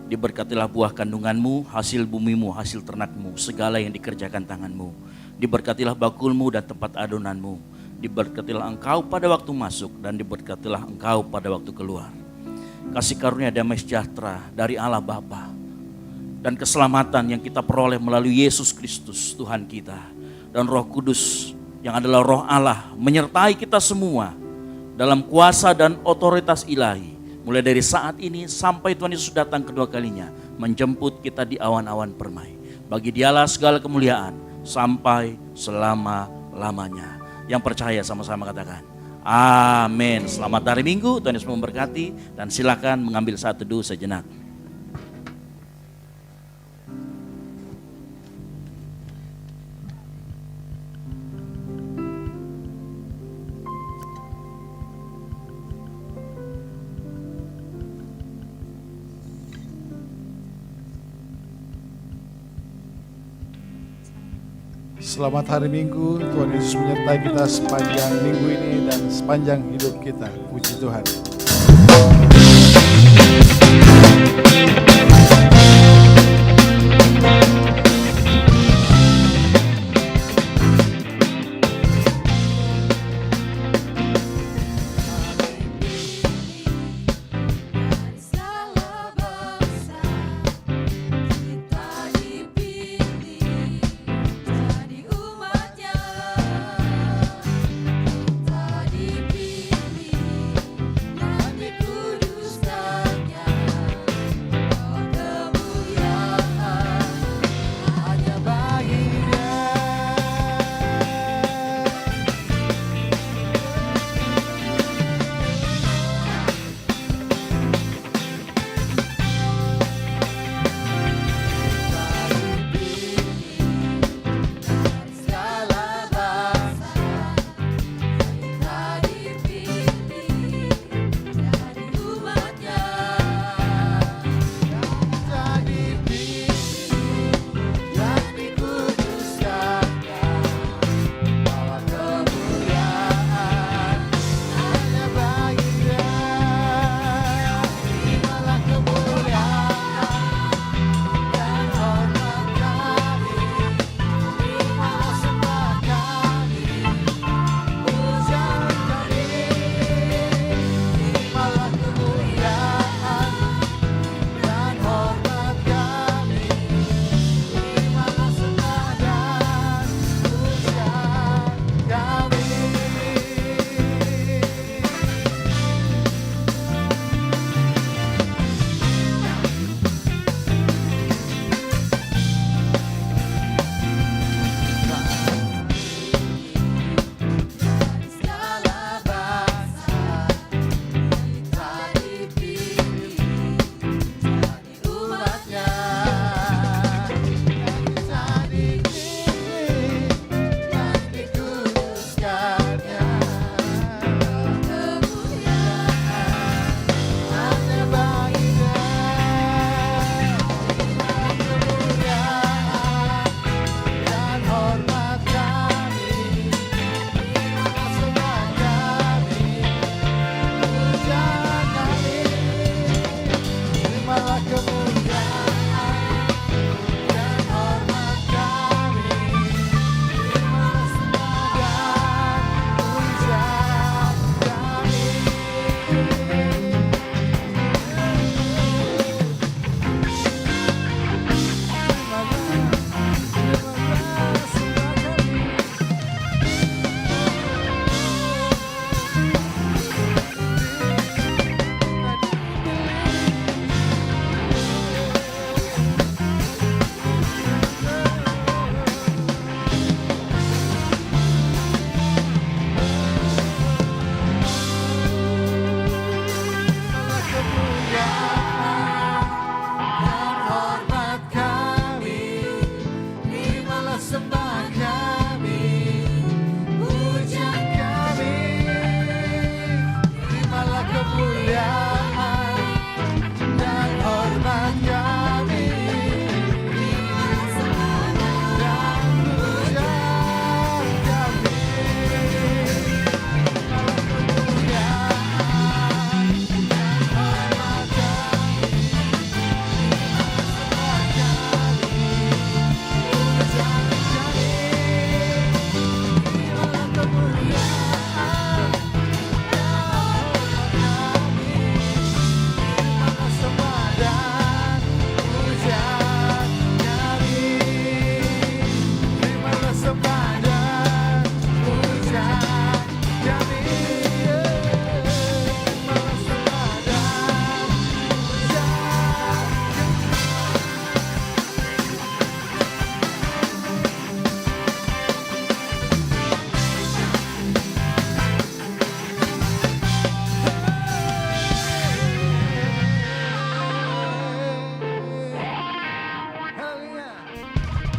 Diberkatilah buah kandunganmu, hasil bumimu, hasil ternakmu, segala yang dikerjakan tanganmu. Diberkatilah bakulmu dan tempat adonanmu. Diberkatilah engkau pada waktu masuk dan diberkatilah engkau pada waktu keluar. Kasih karunia damai sejahtera dari Allah Bapa dan keselamatan yang kita peroleh melalui Yesus Kristus Tuhan kita dan Roh Kudus yang adalah Roh Allah menyertai kita semua dalam kuasa dan otoritas ilahi, mulai dari saat ini sampai Tuhan Yesus datang kedua kalinya, menjemput kita di awan-awan permai. Bagi Dialah segala kemuliaan sampai selama-lamanya. Yang percaya sama-sama katakan, amin. Selamat hari Minggu, Tuhan Yesus memberkati, dan silakan mengambil saat teduh sejenak. Selamat hari Minggu, Tuhan Yesus menyertai kita sepanjang minggu ini dan sepanjang hidup kita. Puji Tuhan.